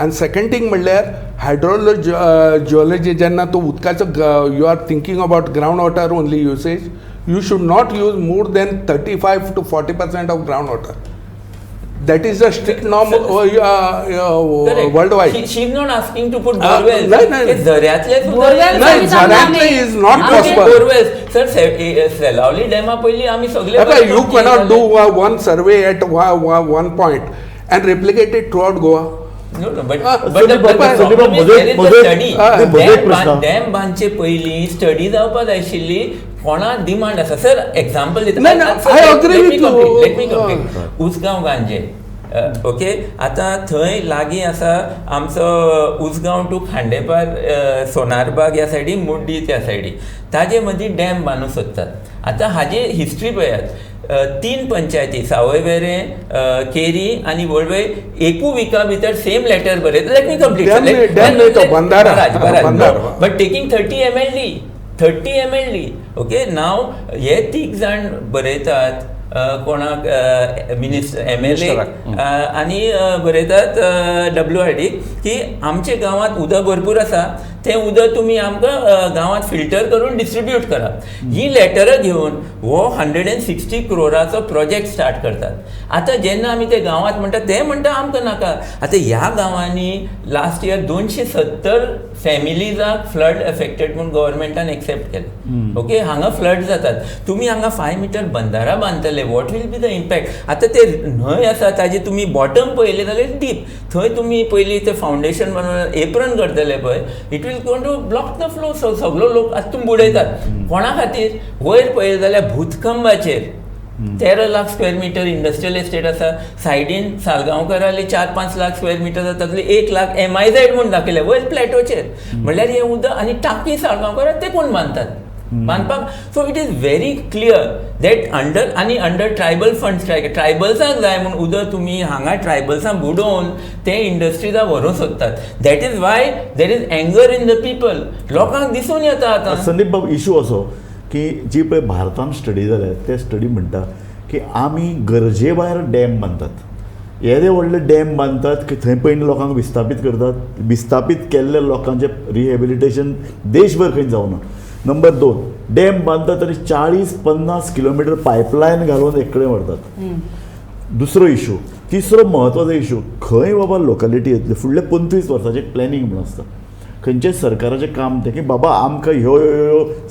and second thing म्हणल्यार hydrogeology जेन्ना तूं उदकाचो you are thinking about ground water only usage you should not use more than 35 to 40% of ground water. That is a strict norm Correct. worldwide. She is not asking to put No, borewells. no. हे झऱ्यातले Borewell नाही, झऱ्यातले is not possible. Borewells sir सेलावली डॅमा पयलीं आमी सगळे You cannot do one survey at one point and replicate it throughout Goa. No, but Sandeep the Bhai, problem Sandeep Bhai, is there is the मजेत- study. मजेत प्रश्न. डॅम बांदचे पयलीं स्टडी जावपाक जाय आशिल्ली कोणा डिमांड आसा सर एक्झाम्पल दिता नाही, नाही, I agree with you. Let me complete Usgao Ganje okay आतां थंय लागीं आसा आमचो उसगांव टू खांडेपार सोनारबाग ह्या सायडीक मुड्डी त्या सायडीक ताजे मदीं डॅम बांदूंक सोदतात आतां हाजी हिस्ट्री पळयात 3 पंचायती सावयवेरें केरी आनी वळवय एकू विका भितर सेम लेटर बरयता लेट मी कंप्लीट डॅम न्हय तो, बंधारा. बट टेकिंग 30 mld ओके नाव हे 3 जाण बरयतात कोणाक मिनिस्टर MLA आनी बरयतात WRD की आमच्या गांवांत उदक भरपूर आसा तें उदक तुमी आमकां गांवांत फिल्टर करून डिस्ट्रिब्यूट करा ही लेटरां घेवन हो 160 crore प्रोजेक्ट स्टार्ट करतात आतां जेन्ना आमी ते गांवांत म्हणटा ते म्हणटा आमकां नाका आतां ह्या गांवांनी लास्ट इयर 270 फॅमिलीजाक फ्लड एफेक्टेड म्हणून गव्हर्मेंटान एक्सेप्ट केलें ओके हांगा फ्लड जातात तुमी हांगा 5 मीटर बंधारा बांदतले what will be the impact आतां ते न्हंय आसा ताजे तुमी बॉटम पळयलें जाल्यार डीप थंय तुमी पयलीं ते फावंडेशन बनवून एप्रन करतले पळय इट वील गोन टू ब्लॉक द फ्लो सगळो लोक आतां तुमी बुडयतात कोणा खातीर वयर पळयलें जाल्यार भूतकंबाचेर 13 lakh square metre industrial estate आसा सायडीन सालगांवकाराले 4-5 लाख स्क्वेअर मीटर जातातले 1 लाख MIZ म्हणून दाखयले वयर प्लॅटोचेर म्हणल्यार हें उदक आनी टाकी सालगांवकाराक ते कोण बांदतात बांदपाक so it is very clear that under tribal funds ट्रायबल्सांक जाय म्हणून उदक तुमी हांगा ट्रायबल्सांक बुडोवन ते इंडस्ट्रीजाक व्हरूंक सोदतात that is why there is anger in the people लोकांक दिसून येता आतां संदीप बाब इशू असो की जी पळय भारतान स्टडी जाल्या ते स्टडी म्हणटा की आमी गरजे भायर डॅम बांदतात येदे व्हडले डॅम बांदतात की थंय पयलीं लोकांक विस्थापीत करतात विस्थापीत केल्ल्या लोकांचें रिहेबिलिटेशन देशभर खंय जावना नंबर 2 डॅम बांदतात आनी 40-50 किलोमिटर पायपलायन घालून एक कडेन व्हरतात दुसरो इशू तिसरो म्हत्वाचो इशू खंय बाबा लोकेलिटी येतली फुडले 25 वर्सांचें प्लॅनिंग म्हणून आसता खंयचें सरकाराचें काम तें की बाबा आमकां ह्यो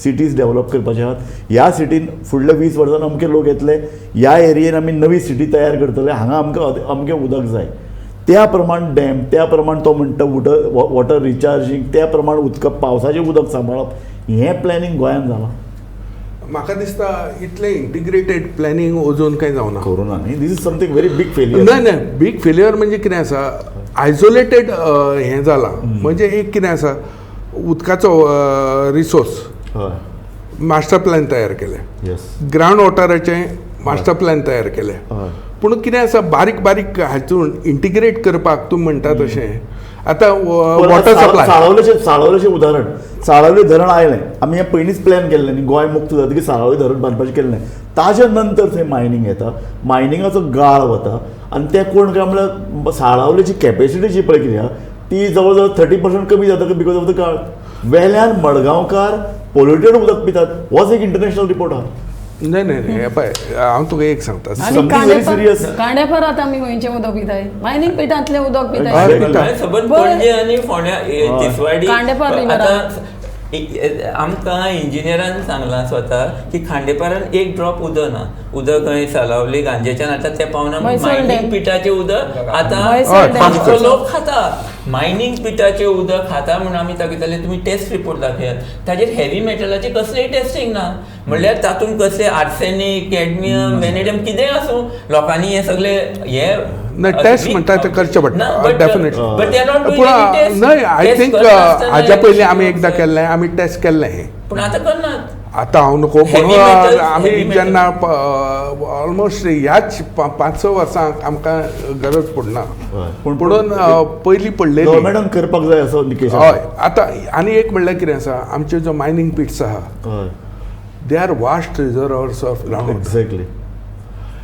सिटीज डेवलप करपाचे आहात ह्या सिटीन फुडल्या 20 वर्सान अमके लोक येतले ह्या एरियेन आमी नवी सिटी तयार करतले हांगा आमकां अमकें उदक जाय त्या प्रमाण डॅम त्या प्रमाण तो म्हणटा वॉटर रिचार्जींग त्या प्रमाण उदक पावसाचें उदक सांबाळप हें प्लॅनिंग गोंयांत जालां म्हाका दिसता इतलें इंटिग्रेटेड प्लॅनिंग अजून कांय जावना कोरोना न्ही this is something very big failure नाही बीग फेल्युअर म्हणजे कितें आसा आयसोलेटेड हें जालां म्हणजे एक कितें आसा उदकाचो रिसोर्स हय मास्टर प्लॅन तयार केले येस ग्रावंड वॉटराचें मास्टर प्लॅन तयार केलें हय पूण कितें आसा बारीक बारीक हातून इंटिग्रेट करपाक तूं म्हणटा तशें आतां वॉटर सप्लाय साळावलेचें उदाहरण साळावली धरण आयलें आमी हें पयलींच प्लॅन केल्लें न्ही गोंय मुक्त जातकीर साळावली धरण बांदपाचें केल्लें ताजे नंतर थंय मायनींग येता मायनिंगाचो गाळ वता आनी तें कोण काय म्हळ्यार साळावलेची कॅपेसिटी जी पळय कितें आहा ती जवळ जवळ 30% कमी जाता बिकॉज ऑफ द गाळ वेल्यान मडगांवकार पोल्युटेड उदक पितात होच एक इंटरनॅशनल रिपोर्ट आहा नाही पळय हांव तुका एक सांगता आनी Something very serious. कांडेपारात आमी खंयचें उदक पिताय मायनींग पिठांतलें उदक हय, पिताय पिता. सबंद बरं. पणजे आनी फोंड्या तिसवाडी कांडेपार रिवरान. आतां आमकां इंजिनियरान सांगलां स्वता की खांडेपारान एक ड्रॉप उदक ना उदक खंय सालावली गांजेच्यान आतां तें पावना म्हैसूर मायनींग डॅम. पिठाचें उदक आतां म्हैसूर डॅम. आमचो लोक खाता मायनींग पिठाचें उदक खाता म्हणून आमी दाखयताले तुमी टेस्ट रिपोर्ट दाखयात ताजेर हेवी मेटलाचें कसलेंय टेस्टिंग ना म्हणल्यार तातूंत कसलें आर्सेनीक कॅडमियम वेनेडियम कितेंय आसूं लोकांनी हें सगळें नाही टेस्ट म्हणटा ते करचे पडटा definitely but they are not पूण डुइंग एनी टेस्ट नाही आय थिंक हाच्या पयलीं आमी एकदां केल्लें आमी टेस्ट केल्लें हें पूण आतां करनात आता हांव नको Heavy metals, आमी heavy metals. जेन्ना ऑलमोस्ट ह्याच 5-6 वर्सांक आमकां गरज पडना पूण पुणून पयलीं पडलेली गव्हर्मेंटान करपाक जाय असो निकेश हय आतां आनी एक म्हणल्यार कितें आसा आमचे जो मायनींग पिट्स आहा हय they are vast reservoirs of ground exactly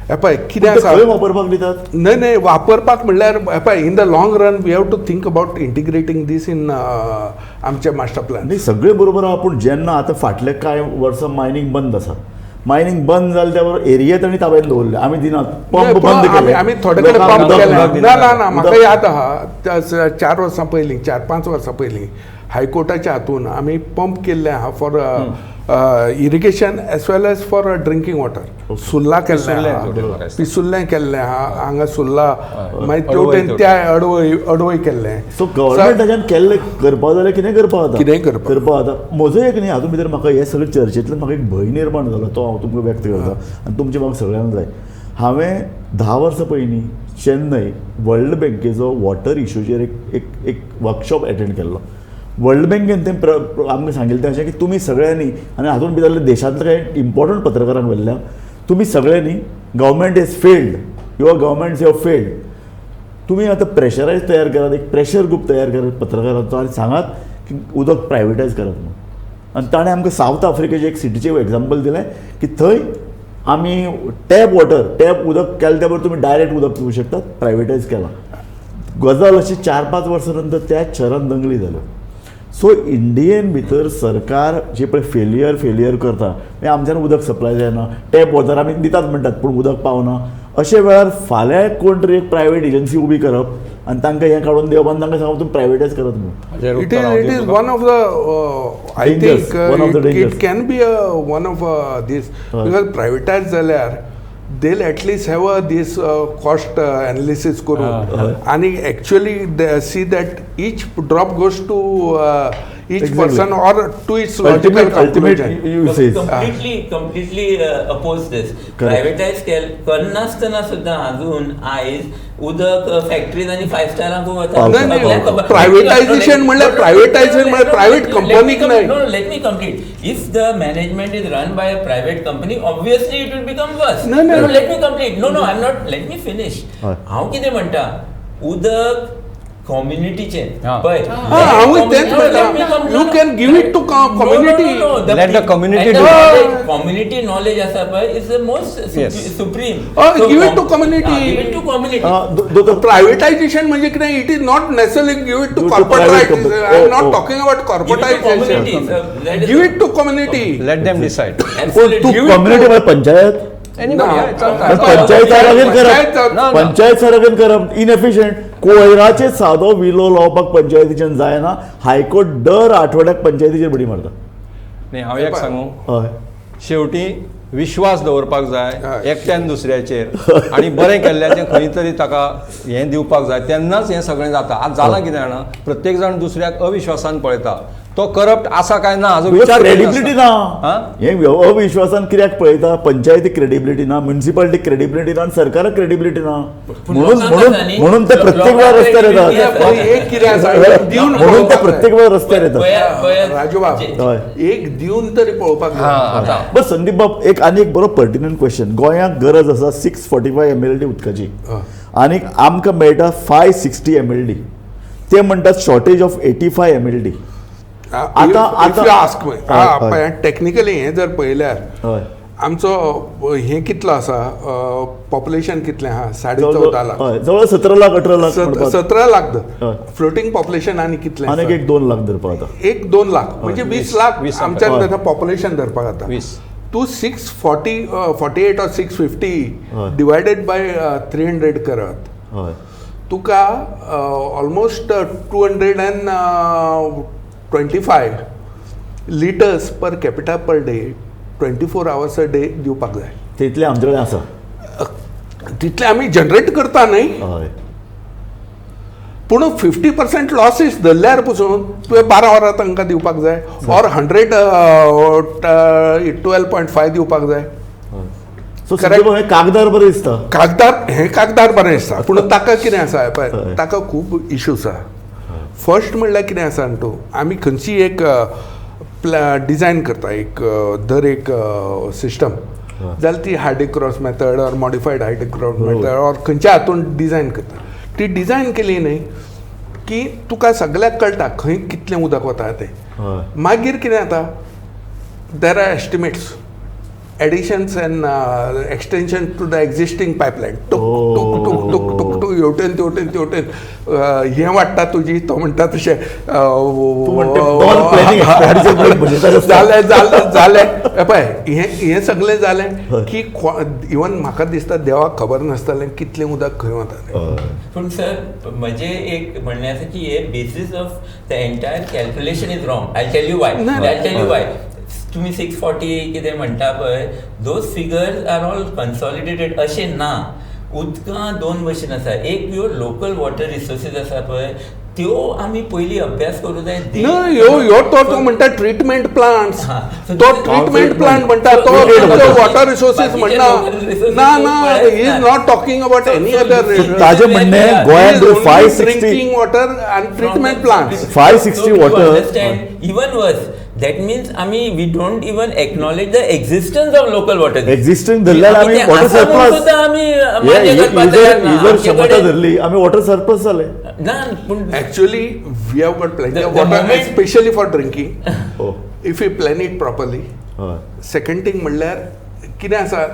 हे पळय कितें आसा खंय वापरपाक दितात नाही वापरपाक म्हणल्यार हे पळय in the long run we have to think about integrating this in आमचे मास्टर प्लॅन नाही सगळे बरोबर आहा पूण जेन्ना आतां फाटले कांय वर्सां मायनींग बंद आसा मायनींग बंद जालें त्या बरोबर एरिये तांणी ताब्यांत दवरले आमी दिनात पंप बंद केले आमी थोडे कडेन लोकांक पंप उदक केले उदक ना म्हाका याद आहा 4 वर्सां पयलीं 4-5 वर्सां पयलीं हायकोर्टाच्या हातून आमी पंप केल्ले आहा for irrigation as well as for drinking water Surla केल्लें पिसुल्लें आहा total करायचं. पिसुल्लें केल्लें आहा हांगा सुर्ला मागीर अडवय तेवटेन त्या अडवय केल्लें सो गव्हर्मेंटाच्यान केल्ले करपाक जाल्यार कितें करपाक जाता कितेंय करपाक. करपाक जाता म्हजो एक न्ही हातूंत भितर म्हाका हे सगळे चर्चेंतल्यान म्हाका एक भंय निर्माण जालो तो हांव तुमकां व्यक्त करता आनी तुमचे म्हाका सगळ्यांक जाय हांवें 10 वर्सां पयलीं चेन्नय वर्ल्ड बँकेचो वॉटर इश्यूचेर एक वर्कशॉप एटेंड केल्लो वर्ल्ड बँकेन तें आमकां सांगिल्लें तें अशें की तुमी सगळ्यांनी आनी हातूंत भितरले देशांतले कांय इम्पॉर्टंट पत्रकारांक व्हेल्ल्या तुमी सगळ्यांनी government is failed your governments have failed तुमी आतां प्रेशरायज तयार करात एक प्रेशर ग्रूप तयार करात पत्रकारांचो आनी सांगात की उदक प्रायवेटायज करात म्हणून आनी ताणें आमकां सावथ आफ्रिकेचे एक सिटीचें एग्जाम्पल दिलें की थंय आमी टॅप उदक केलें त्या बरोबर तुमी डायरेक्ट उदक पिवूं शकतात प्रायवेटायज केलां गजाल अशी 4-5 वर्सां नंतर त्या शहरान दंगली जाल्यो सो इंडियेन भितर सरकार जे पळय फेलियर करता म्हणजे आमच्यान उदक सप्लाय जायना टॅप वॉटर आमी दितात म्हणटात पूण उदक पावना अशे वेळार फाल्यां कोण तरी एक प्रायवेट एजन्सी उबी करप आनी तांकां हें काडून दिवप आनी तांकां सांगप तुमी प्रायवेटायज करत म्हणून हाजेर It उत्तर हांव is दिवं one of the I Dangers, think one of the dangers. it can be one of this because privatized जाल्यार they'll at least have this cost analysis करून आणि actually they see that each drop goes to each Exactly. person or to its logical ultimate conclusion. usage completely oppose this. Privatize करनासतना सुद्धा अजून आयज उदक फॅक्टरीज आणि 5 स्टारांक वता. प्रायव्हेटायझेशन म्हणल्यार प्रायव्हेट कंपनीक नाही. No, let me complete. If the management is run by a private company, obviously it will become worse. No, let me complete. No, I'm not. Let me finish. हांव कितें म्हणटा उदक कम्युनिटीचे पळय हांव तेंच म्हणटा you can give it to community Let the community do community knowledge आसा पळय is the most supreme give it to community give it to community privatisation म्हणजे कितें it is not necessary give it to corporate I am not talking about corporatisation give it to community let them decide. तू कम्युनिटी पंचायत पंचायत सारकें करप इनएफिशियंट कोयराचे सादो विलो लावपाक पंचायतीच्यान जायना हायकोर्ट दर आठवड्याक पंचायतीचेर बडी मारता न्ही हांव एक सांगू हय शेवटी विश्वास दवरपाक जाय एकट्यान दुसऱ्याचेर आनी बरें केल्ल्याचें खंय तरी ताका हें दिवपाक जाय तेन्नाच हें सगळें जाता आज जालां कितें जाणा प्रत्येक जाण दुसऱ्याक अविश्वासान पळयता तो करप्ट आसा काय ना हाजो विचार क्रेडिबिलिटी ना हा? हे अविश्वासान कित्याक पळयता पंचायतीक क्रेडिबिलिटी ना म्युनिसिपालिटीक क्रेडिबिलिटी ना आनी सरकाराक क्रेडिबिलिटी ना म्हणून ते प्रत्येक वेळा रस्त्यार येतात म्हणून ते प्रत्येक वेळा रस्त्यार येतात राजूबाब एक दिवन तरी पळोवपाक जाय. बस संदीप बाब आनी एक बरो पर्टिनंट क्वेश्चन गोंयाक गरज आसा 645 MLD उदकाची आनी आमकां मेळटा 560 MLD ते म्हणटात शॉर्टेज ऑफ 85 MLD आता टेक्निकली हे जर पळयल्यार हय आमचो हे कितलो आसा पॉप्युलेशन कितलें आहा 14.5 लाख हय जवळ 17 लाख 18 लाख 17 लाख हय. फ्लोटिंग पॉप्युलेशन आनी कितलें आनीक एक 2 लाख धरपा आता 1-2 लाख म्हणजे 20 लाख 20 आमच्यान पॉप्युलेशन धरपाक जाता 20 तूं 648 or 650 हय. डिवायडेड बाय 300 करत हय तुका almost 225 litres per capita per day 24 hours a day दिवपाक जाय तितले आमचे कडेन आसा तितले आमी जनरेट करता न्ही हय पूण 50% लॉसीस धरल्यार पसून तुवें 12 वरां तांकां दिवपाक जाय ऑर 12.5 दिवपाक जाय सो हे कागदार बरें दिसता कागदार बरें दिसता पूण ताका कितें आसा पळय ताका खूब इश्यूज आसा फर्स्ट म्हणल्यार कितें आसा न्हू आमी खंयची एक डिझायन करता एक दर एक सिस्टम जाल्यार ती Hardy Cross method or modified Hardy Cross method or खंयच्या हातून डिझायन करता. ती डिझायन केली न्ही की तुका सगळ्याक कळटा खंय कितलें उदक वता तें. मागीर कितें जाता, there are estimates, additions and extension to the existing pipeline. टूक टूक टूक टूक टूक टूक हेवटेन तेवटेन तेवटेन हें वाडटा तुजी, तो म्हणटा तशें जालें जालें जालें पळय हें सगळें जालें की इवन म्हाका दिसता देवाक खबर नासतालें कितलें उदक खंय वता तें. पूण सर म्हजें एक म्हणणें आसा की हे basis of the entire calculation is wrong. I tell you why. तुम्ही 640 कितें म्हणटा पळय, those figures are all consolidated अशें ना. उदकां दोन भशेन आसा. एक प्युअर लोकल वॉटर रिसोर्सीस आसा पळय, त्यो आमी पयलीं अभ्यास करूं जाय. ह्यो तो म्हणटा ट्रिटमेंट प्लांट्स, तो ट्रिटमेंट प्लांट म्हणटा तो वॉटर रिसोर्सीस म्हणना. ना ना, he is not talking about any other. ताजे म्हणणे गोंयांत 560 drinking water and treatment plants. 560 water. Even worse, that means we don't even acknowledge the existence of local water. Existing धरल्यार आमी वॉटर सरप्लस. जर क्षमता धरली आमी वॉटर सरप्लस जाले. Actually, we have got plenty of water, especially for drinking. If we plan it properly. Second thing म्हणल्यार कितें आसा,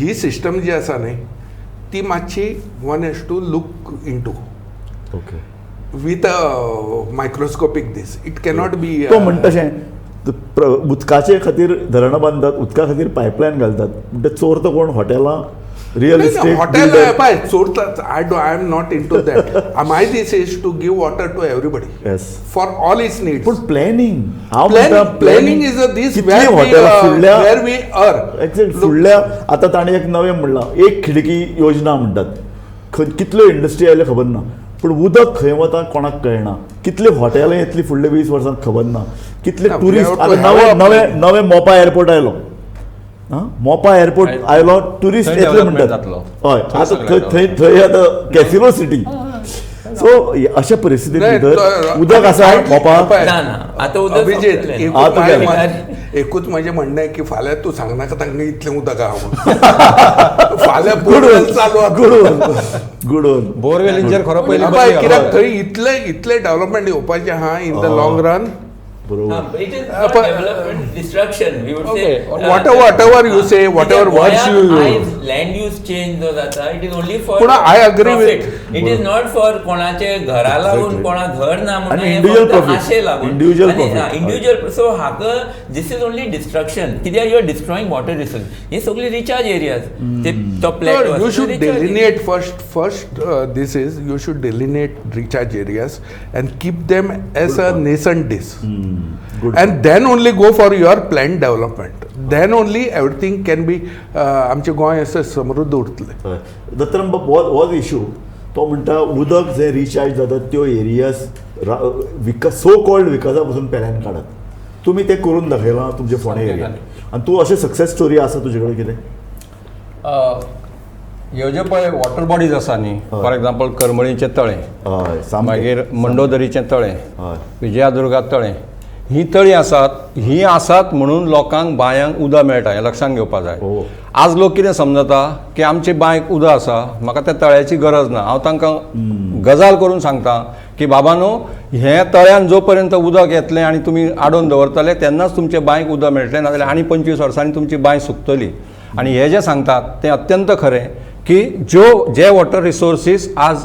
ही सिस्टम जी आसा न्ही ती मातशी one has to look into. Okay. With a microscopic this. It cannot be. तो म्हणटा तशें उदकाचे खातीर धरणां बांदतात, उदका खातीर पायपलायन घालतात. म्हणजे चोर तो कोण हॉटेलां, रियल इस्टेट हॉटेल पळय चोरतात. I am not into that. My this is to give water to everybody for all its needs. पूण planning planning is this where we are exact. फुडल्या आतां ताणें एक नवें म्हणलां, एक खिडकी योजना म्हणटात. कितल्यो इंडस्ट्री आयल्यो खबर ना, पूण उदक खंय वता कोणाक कळना. कितले हॉटेलां येतली फुडल्या 20 वर्सांत खबर ना. कितले टुरिस्ट. आतां नवे मोपा एअरपोर्ट आयलो. मोपा एअरपोर्ट आयलो, टुरिस्ट येतले म्हणटात. हय, आतां थंय आतां कॅसिनो सिटी. सो अशा परिस्थितींत भितर उदक आसा मोपा. एकूच माझे म्हणणं आहे की फाल्यां तूं सांगनाका तांकां इतलें उदक आहा. फाल्यां बोरवेल चालू गुडोवन बोरवेलींचेर खरो पयलीं कित्याक थंय इतले डेव्हलपमेंट येवपाचें आहा in the long run. It is not development, destruction. We would say whatever you say, whatever words you use. Land use change जो जाता, it is only for But I agree profit. with. It is not for कोणाचे घरा लागून कोणा घर ना म्हणून individual profit. आशे लागून. Individual profit. Individual. So हाका this is only destruction. कित्याक you are destroying water resources. हे सगळे recharge areas. ते तो plateau. You should delineate first. This is you should delineate recharge areas and keep them as a nascent days. And then only go for your planned development. Then only everything can be आमचे गोंय असं समृद्ध उरतलें. दत्तराम बाब हो इशू तो म्हणटा उदक जे रिचार्ज जातात त्यो एरियाज सो कॉल्ड विकासा पासून पेल्यान काडात. तुमी ते करून दाखयलां तुमचे फोंडे एरियान, आनी तूं अशें सक्सेस स्टोरी आसा तुजे कडेन कितें? ह्यो जे पळय वॉटर बॉडीज आसा न्ही, फॉर एग्जाम्पल करमळीचें तळें, मागीर मंडोदरीचें तळें, विजयादुर्गा तळें, ही तळी ही आसात म्हणून लोकांक बांयांक उदक मेळटा, हें लक्षांत घेवपा जाय. आज लोक कितें समजता की आमचे बांयक उदक आसा, म्हाका त्या तळ्याची गरज ना. हांव तांकां गजाल करून सांगता की बाबानो, हे तळ्यान जो पर्यंत उदक येतलें आनी तुमी आडोवन दवरतले तेन्नाच तुमचे बांयक उदक मेळटलें, नाजाल्यार आनी 25 वर्सांनी तुमची बांय सुकतली. आनी हे जे सांगतात तें अत्यंत खरें की जे वॉटर रिसोर्सीस आज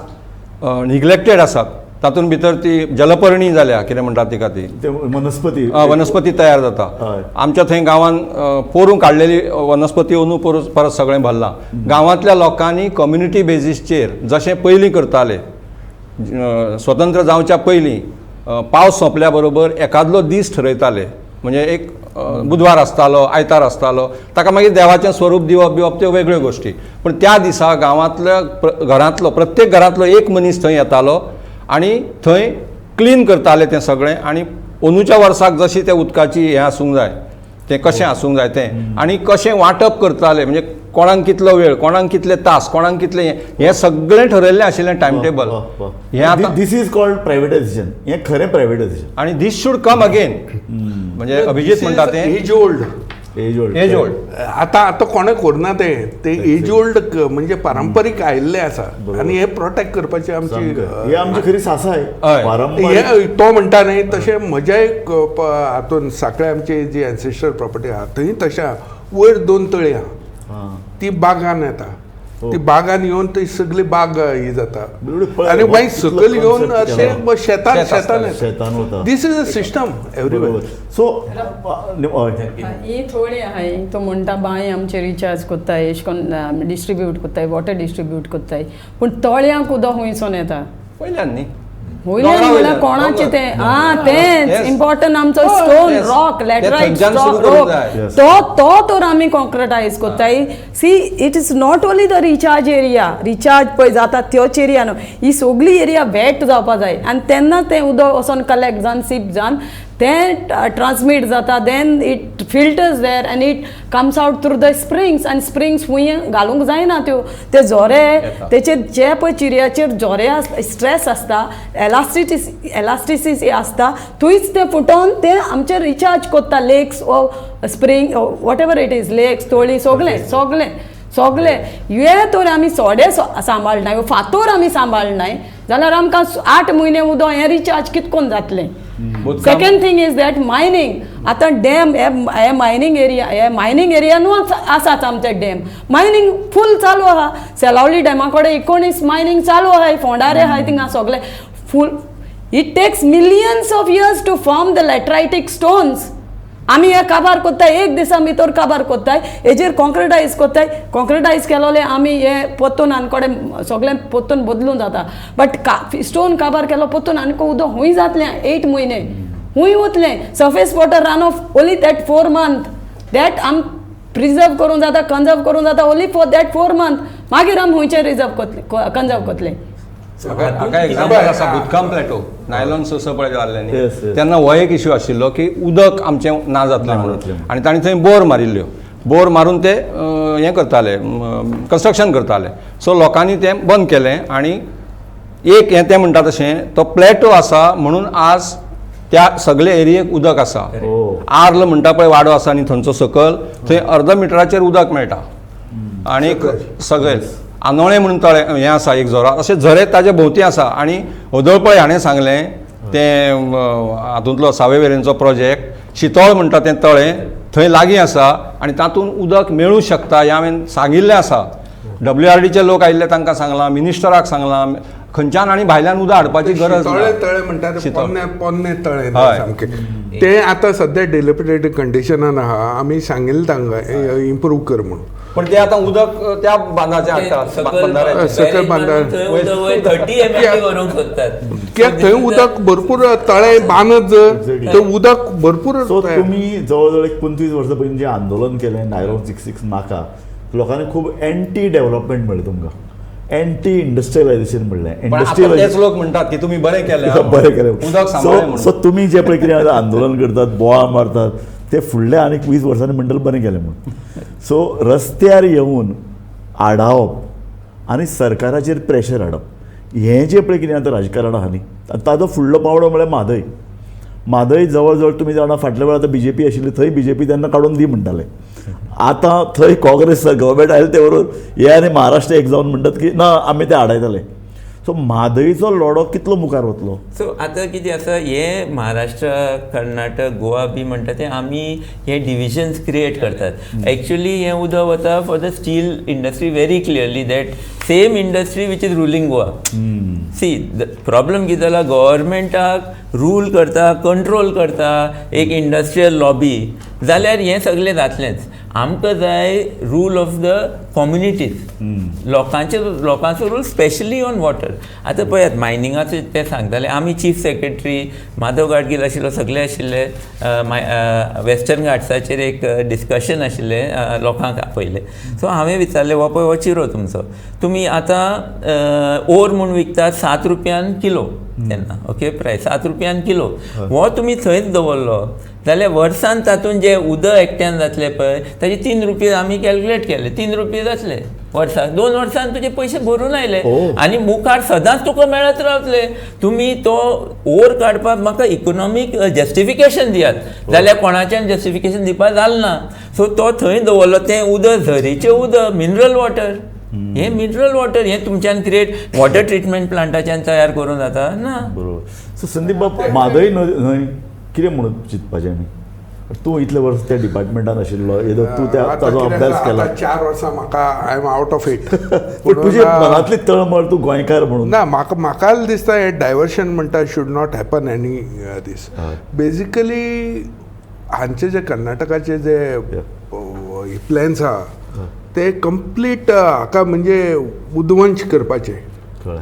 निग्लेक्टेड आसात तातूंत भितर ती जलपर्णी जाल्या, कितें म्हणटात तिका ती वनस्पती तयार जाता. आमच्या थंय गांवांत पोरून काडलेली वनस्पती अंदू परत सगळें भरलां. गांवांतल्या लोकांनी कम्युनिटी बेजीसचेर जशें पयलीं करताले, स्वतंत्र जावच्या पयलीं पावस सोंपल्या बरोबर एकादलो दीस ठरयताले. म्हणजे एक बुधवार आसतालो, आयतार आसतालो, ताका मागीर देवाचें स्वरूप दिवप त्यो वेगळ्यो गोश्टी. पूण त्या दिसा गांवांतल्या घरांतलो प्रत्येक घरांतलो एक मनीस थंय येतालो आनी थंय क्लीन करताले तें सगळें. आनी अंदूच्या वर्साक जशी त्या उदकाची हें आसूंक जाय, तें कशें आसूंक जाय तें, आनी कशें वांटप करताले. म्हणजे कोणाक कितलो वेळ, कोणाक कितले तास, कोणाक कितले हें सगळें ठरयल्लें आशिल्लें टायम टेबल. हें आतां दिस इज कॉल्ड प्रायवेटायझेशन. हें खरें प्रायवेटायझेशन. आनी दीस शूड कम अगेन. म्हणजे अभिजीत म्हणटा तें एज ओल्ड. Age old. आता कोणें करना ते एज ओल्ड म्हणजे पारंपारीक आयिल्ले आसा आनी हे प्रोटेक्ट करपाची हे आमची खरी सासा आहे. हय. पारंपारीक हे तो म्हणटा न्ही तशें म्हज्या हातून सांकळे आमची जी एन्सेस्ट्रल प्रॉपर्टी आहा थंय तशें आहा. वयर 2 तळी आहा. ती बागान येता. ती बागान येवन थंय सगळी बाग ही जाता आनी मागीर सकयल येवन ते शेतान येता. This is a system everywhere. So ही थोडी आहाय तो म्हणटा बाय आमचे रिचार्ज कोत्ताय एश कोन्न डिस्ट्रिब्यूट कोत्ताय वॉटर डिस्ट्रिब्यूट कोत्ताय पूण तळ्यांक उदक हुंयसून येता. पयल्यान न्ही वयल्यान म्हणल्यार कोणाचें तें तेंच इम्पॉर्टंट आमचो स्टोन रॉक लॅटरायट रॉक तो तर आमी कॉन्क्रिटायज कोत्ताय. See it is not only the recharge area. Recharge पळय जाता त्योच एरिया न्हू. ही सगळी एरिया वेट जावपा जाय आनी तेन्ना तें उदक वचोन कलेक्ट जावन सीप जावन तें ट्रान्समीट जाता. Then it filters there and it comes out through the springs आनी स्प्रिंग्स हुंय घालूंक जायना त्यो. ते झोरे तेचे जे पळय चिरयाचेर झोरे स्ट्रेस आसता एलास्टिसिटी आसता थंयच ते फुटोवन ते आमचे रिचार्ज कोत्ता. लेक्स ओ spring whatever it is lakes तळी सगळे हे तर आमी सोडे सांबाळनाय फातोर आमी सांबाळनाय जाल्यार आमकां 8 म्हयने उदक हें रिचार्ज कितकोन जातलें. Second thing is that mining. आतां डॅम हे मायनींग एरियानूच आसात आमचे डॅम. मायनींग फूल चालू आहा. सेलावली डॅमा कडेन 19 मायनींग चालू आहाय. फोंडारे आहाय थिंगा सगळे full. It takes millions of years to form the lateritic stones. आमी हे काबार कोत्ताय 1 दिसा भितर काबार कोत्ताय. हेजेर कॉन्क्रिटायज कोत्ताय. कॉन्क्रिटायज केलोले आमी हे पोत्तून आनी कडेन सगळें पोत्तून बदलून जाता. बट स्टोन काबार केलो पोत्तून आनी उदक हुंय जातलें 8 म्हयने हुंय वतलें. Surface water run of only that 4 month. That आम प्रिजर्व करूंक जाता कन्जर्व करूंक जाता ओन्ली फॉर दॅट 4 मंथ. मागीर आमी हुंयचें रिजर्व कोतले कन्जर्व कोतले. हाका एग्जांपल आसा बुदकाम प्लॅटो नायलॉन सोंसो पळय जाल्ले तेन्ना हो एक इश्यू आशिल्लो की उदक आमचें ना जातलें म्हणून आनी तांणी थंय बोर मारिल्ल्यो. बोर मारून ते हें करताले कन्स्ट्रक्शन करताले. सो लोकांनी तें बंद केलें आनी एक हें तें म्हणटा तशें तो प्लॅटो आसा म्हणून आज त्या सगळे एरियेक उदक आसा. आर्ल म्हणटा पळय वाडो आसा आनी थंयचो सकल थंय अर्द मिटराचेर उदक मेळटा. आनी सगळे आंदोळे म्हणून तळे हें आसा एक झरो अशें झरे ताजे भोंवती आसा. आनी होदळपळय हाणें सांगलें तें हातूंतलो सावयवेरेंचो प्रोजेक्ट शितोळ म्हणटा तें तळें थंय लागीं आसा आनी तातूंत उदक मेळूं शकता हें हांवें सांगिल्लें आसा. WRDचे लोक आयिल्ले तांकां सांगलां मिनिस्टराक सांगलां खंयच्यान आनी भायल्यान उदक हाडपाची गरज ना. तळे म्हणटा पोन्ने तळे सामके ते आतां सद्या डिलेपिटेड कंडिशनान आहा. आमी सांगिल्लें तांकां इम्प्रूव कर म्हणून. पण ते आतां उदक त्या बांदाचें हाडटात सकयल बांदार 30 ml व्हरूंक सोदतात. कित्याक थंय उदक भरपूर तळे बांदत जर थंय उदक भरपूर. सो तुम्ही जवळजवळ 25 वर्सां पयलीं जें आंदोलन केलें नायलॉन 66 नाका लोकांनी खूब एंटी डेव्हलपमेंट म्हणलें तुमकां. एंटी इंडस्ट्रियलायझेशन म्हणलें. तेच लोक म्हणटात की तुमी बरें केलें उदक केलें. सो तुमी जे पळय कितें आंदोलन करतात बोवाळ मारतात ते फुडले आनीक 20 वर्सांनी म्हणटले बरें केलें म्हणून. सो रस्त्यार येवन आडावप आनी सरकाराचेर प्रेशर हाडप हें जें पळय कितें आतां राजकारण आहा न्ही ताजो फुडलो पावडो म्हळ्यार म्हादय जवळ जवळ तुमी जाणा फाटल्या वेळार आतां BJP आशिल्ली थंय BJP तेन्ना काडून दी म्हणटाले. आतां थंय काँग्रेस गव्हर्मेंट आयले ते बरोबर हे आनी महाराष्ट्र एक जावन म्हणटात की ना आमी ते हाडयतले. सो म्हादयचो लढो कितलो मुखार वतलो. सो आतां कितें आसा हे महाराष्ट्र कर्नाटक गोवा बी म्हणटा ते आमी हे डिविजन्स क्रिएट करतात. एक्चुअली हें उदक वता for the steel industry very clearly that same industry which is ruling Goa. See problem कितें जाला गव्हर्मेंटाक रूल करता कंट्रोल करता एक इंडस्ट्रियल लॉबी जाल्यार हें सगळें जातलेंच. आमकां जाय रूल ऑफ द कम्युनिटीज लोकांचो रूल स्पेशली ऑन वॉटर. आतां पळयात मायनिंगाचें ते सांगताले आमी चीफ सेक्रेटरी माधव गाडगील आशिल्लो सगळे आशिल्ले वेस्टर्न घाट्साचेर एक डिस्कशन आशिल्लें लोकांक पयलें. सो हांवें विचारलें हो चिरो तुमचो तुमी आतां ओर म्हूण विकतात 7 रुपयान किलो तेन्ना ओके प्रायस 7 रुपयान किलो हो तुमी थंयच दवरलो जाल्यार वर्सान तातूंत जे उदक एकट्यान जातले पळय ताचे 3 रुपया आमी कॅल्कुलेट केले 3 रुपया जातले वर्साक 2 वर्सान तुजे पयशे भरून आयले आनी मुखार सदांच तुका मेळत रावतले तुमी तो ओर काडपाक म्हाका इकॉनॉमीक जस्टिफिकेशन दियात जाल्यार कोणाच्यान जस्टिफिकेशन दिवपाक जालें ना सो तो थंय दवरलो तें उदक झरीचें उदक मिनरल वॉटर हे मिनरल वॉटर हे तुमच्यान क्रिएट वॉटर ट्रिटमेंट प्लांटाच्यान तयार करून जाता ना बरोबर सो संदीप बाब म्हादय न्हय कितें म्हणून चिंतपाचें आमी तूं इतले वर्स त्या डिपार्टमेंटान आशिल्लो येदो तूं त्या ताजो अभ्यास केला 4 वर्सां म्हाका I am out of it पूण तुजे मनांतली तळमळ तूं गोंयकार म्हणून ना म्हाका दिसता हे डायवर्शन म्हणटा should not happen any this basically हांचे जे कर्नाटकाचे जे प्लॅन्स आहा ते कंप्लीट हाका म्हणजे उद्वंश करपाचे कळ्ळें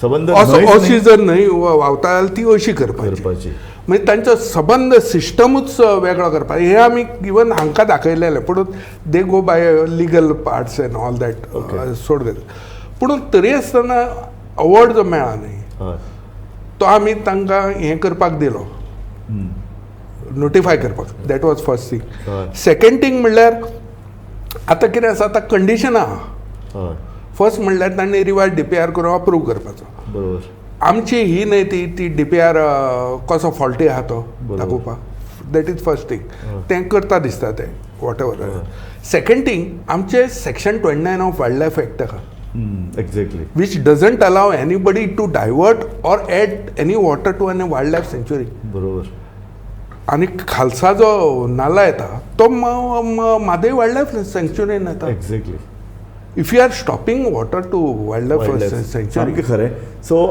सबंद अशी जर न्हय व्हांवता जाल्यार ती अशी करपाची म्हणजे तांचो सबंद सिस्टमूच वेगळो करपाक हे आमी इवन हांकां दाखयलेलें पूण they go by legal parts and all that सोड पूण तरी आसतना अवॉर्ड जो मेळ्ळा न्ही तो आमी तांकां हें करपाक दिलो नोटिफाय करपाक that was first thing second thing म्हणल्यार आतां कितें आसा आतां कंडिशन आहा फर्स्ट म्हणल्यार तांणी रिवायज DPR करून अप्रूव करपाचो बरोबर आमची ही न्हय ती DPR कसो फॉल्टी आहा तो दाखोवपाक दॅट इज फर्स्ट थिंग तें करता दिसता तें वॉट एवर सेकंड थिंग आमचे section 29 of wild life act आहा exactly which doesn't allow anybody to divert or add any water to any wildlife sanctuary. बरोबर आणि खालसा जो नाला येता तो म्हादय वायल्ड लायफ सँक्च्युरीन येता exactly if you are stopping water to wild life sanctuary सामकें खरें so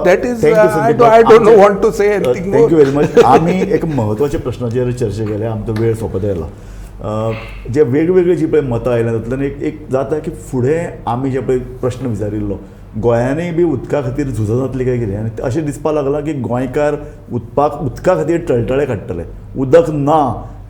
that is I don't want to say anything thank you very much आमी एक म्हत्वाच्या प्रश्नाचेर चर्चा केली आमचो वेळ सोंपत आयला जे वेगवेगळे जी पळय मतां आयल्या तातूंतल्यान एक जाता की फुडें आमी जे पळय प्रश्न विचारिल्लो गोंयांनी बी उदका खातीर झुजां जातली काय कितें आनी अशें दिसपाक लागलां की गोंयकार उदका खातीर टळटळे काडटले उदक ना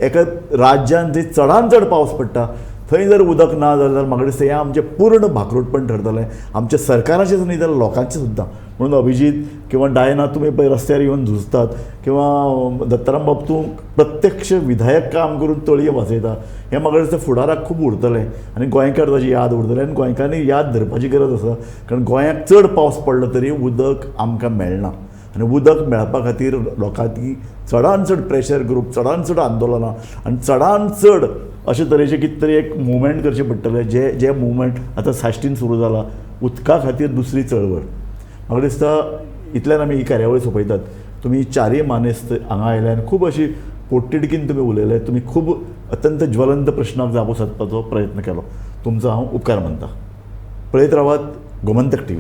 एका राज्यान जंय चडांत चड पावस पडटा थंय जर उदक ना जाल्यार म्हाका दिसता हें आमचें पूर्ण भाकरूटपण ठरतलें आमच्या सरकाराचेंच न्ही जाल्यार लोकांचें सुद्दां म्हणून अभिजीत किंवा डायना तुमी पळय रस्त्यार येवन झुजतात किंवा दत्ताराम बाब तूं प्रत्यक्ष विधायक काम करून तळये वाचयता हें म्हाका दिसता फुडाराक खूब उरतलें आनी गोंयकार ताची याद उरतलें आनी गोंयकारांनी याद धरपाची गरज आसा कारण गोंयाक चड पावस पडलो तरी उदक आमकां मेळना आनी उदक मेळपा खातीर लोकांनी चडांत चड प्रेशर ग्रूप चडांत चड आंदोलनां आनी चडांत चड अशे तरेचे कितें तरी एक मुवमेंट करचें पडटलें जे मुवमेंट आतां साश्टीन सुरू जाला उदका खातीर दुसरी चळवळ म्हाका दिसता इतल्यान आमी ही कार्यावळ सोंपयतात तुमी चारय मानेस्त हांगा आयले आनी खूब अशी पोटतिडकीन तुमी उलयले तुमी खूब अत्यंत ज्वलंत प्रश्नाक जागो सोदपाचो प्रयत्न केलो तुमचो हांव उपकार मानतां पळयत रावात गोमंतक TV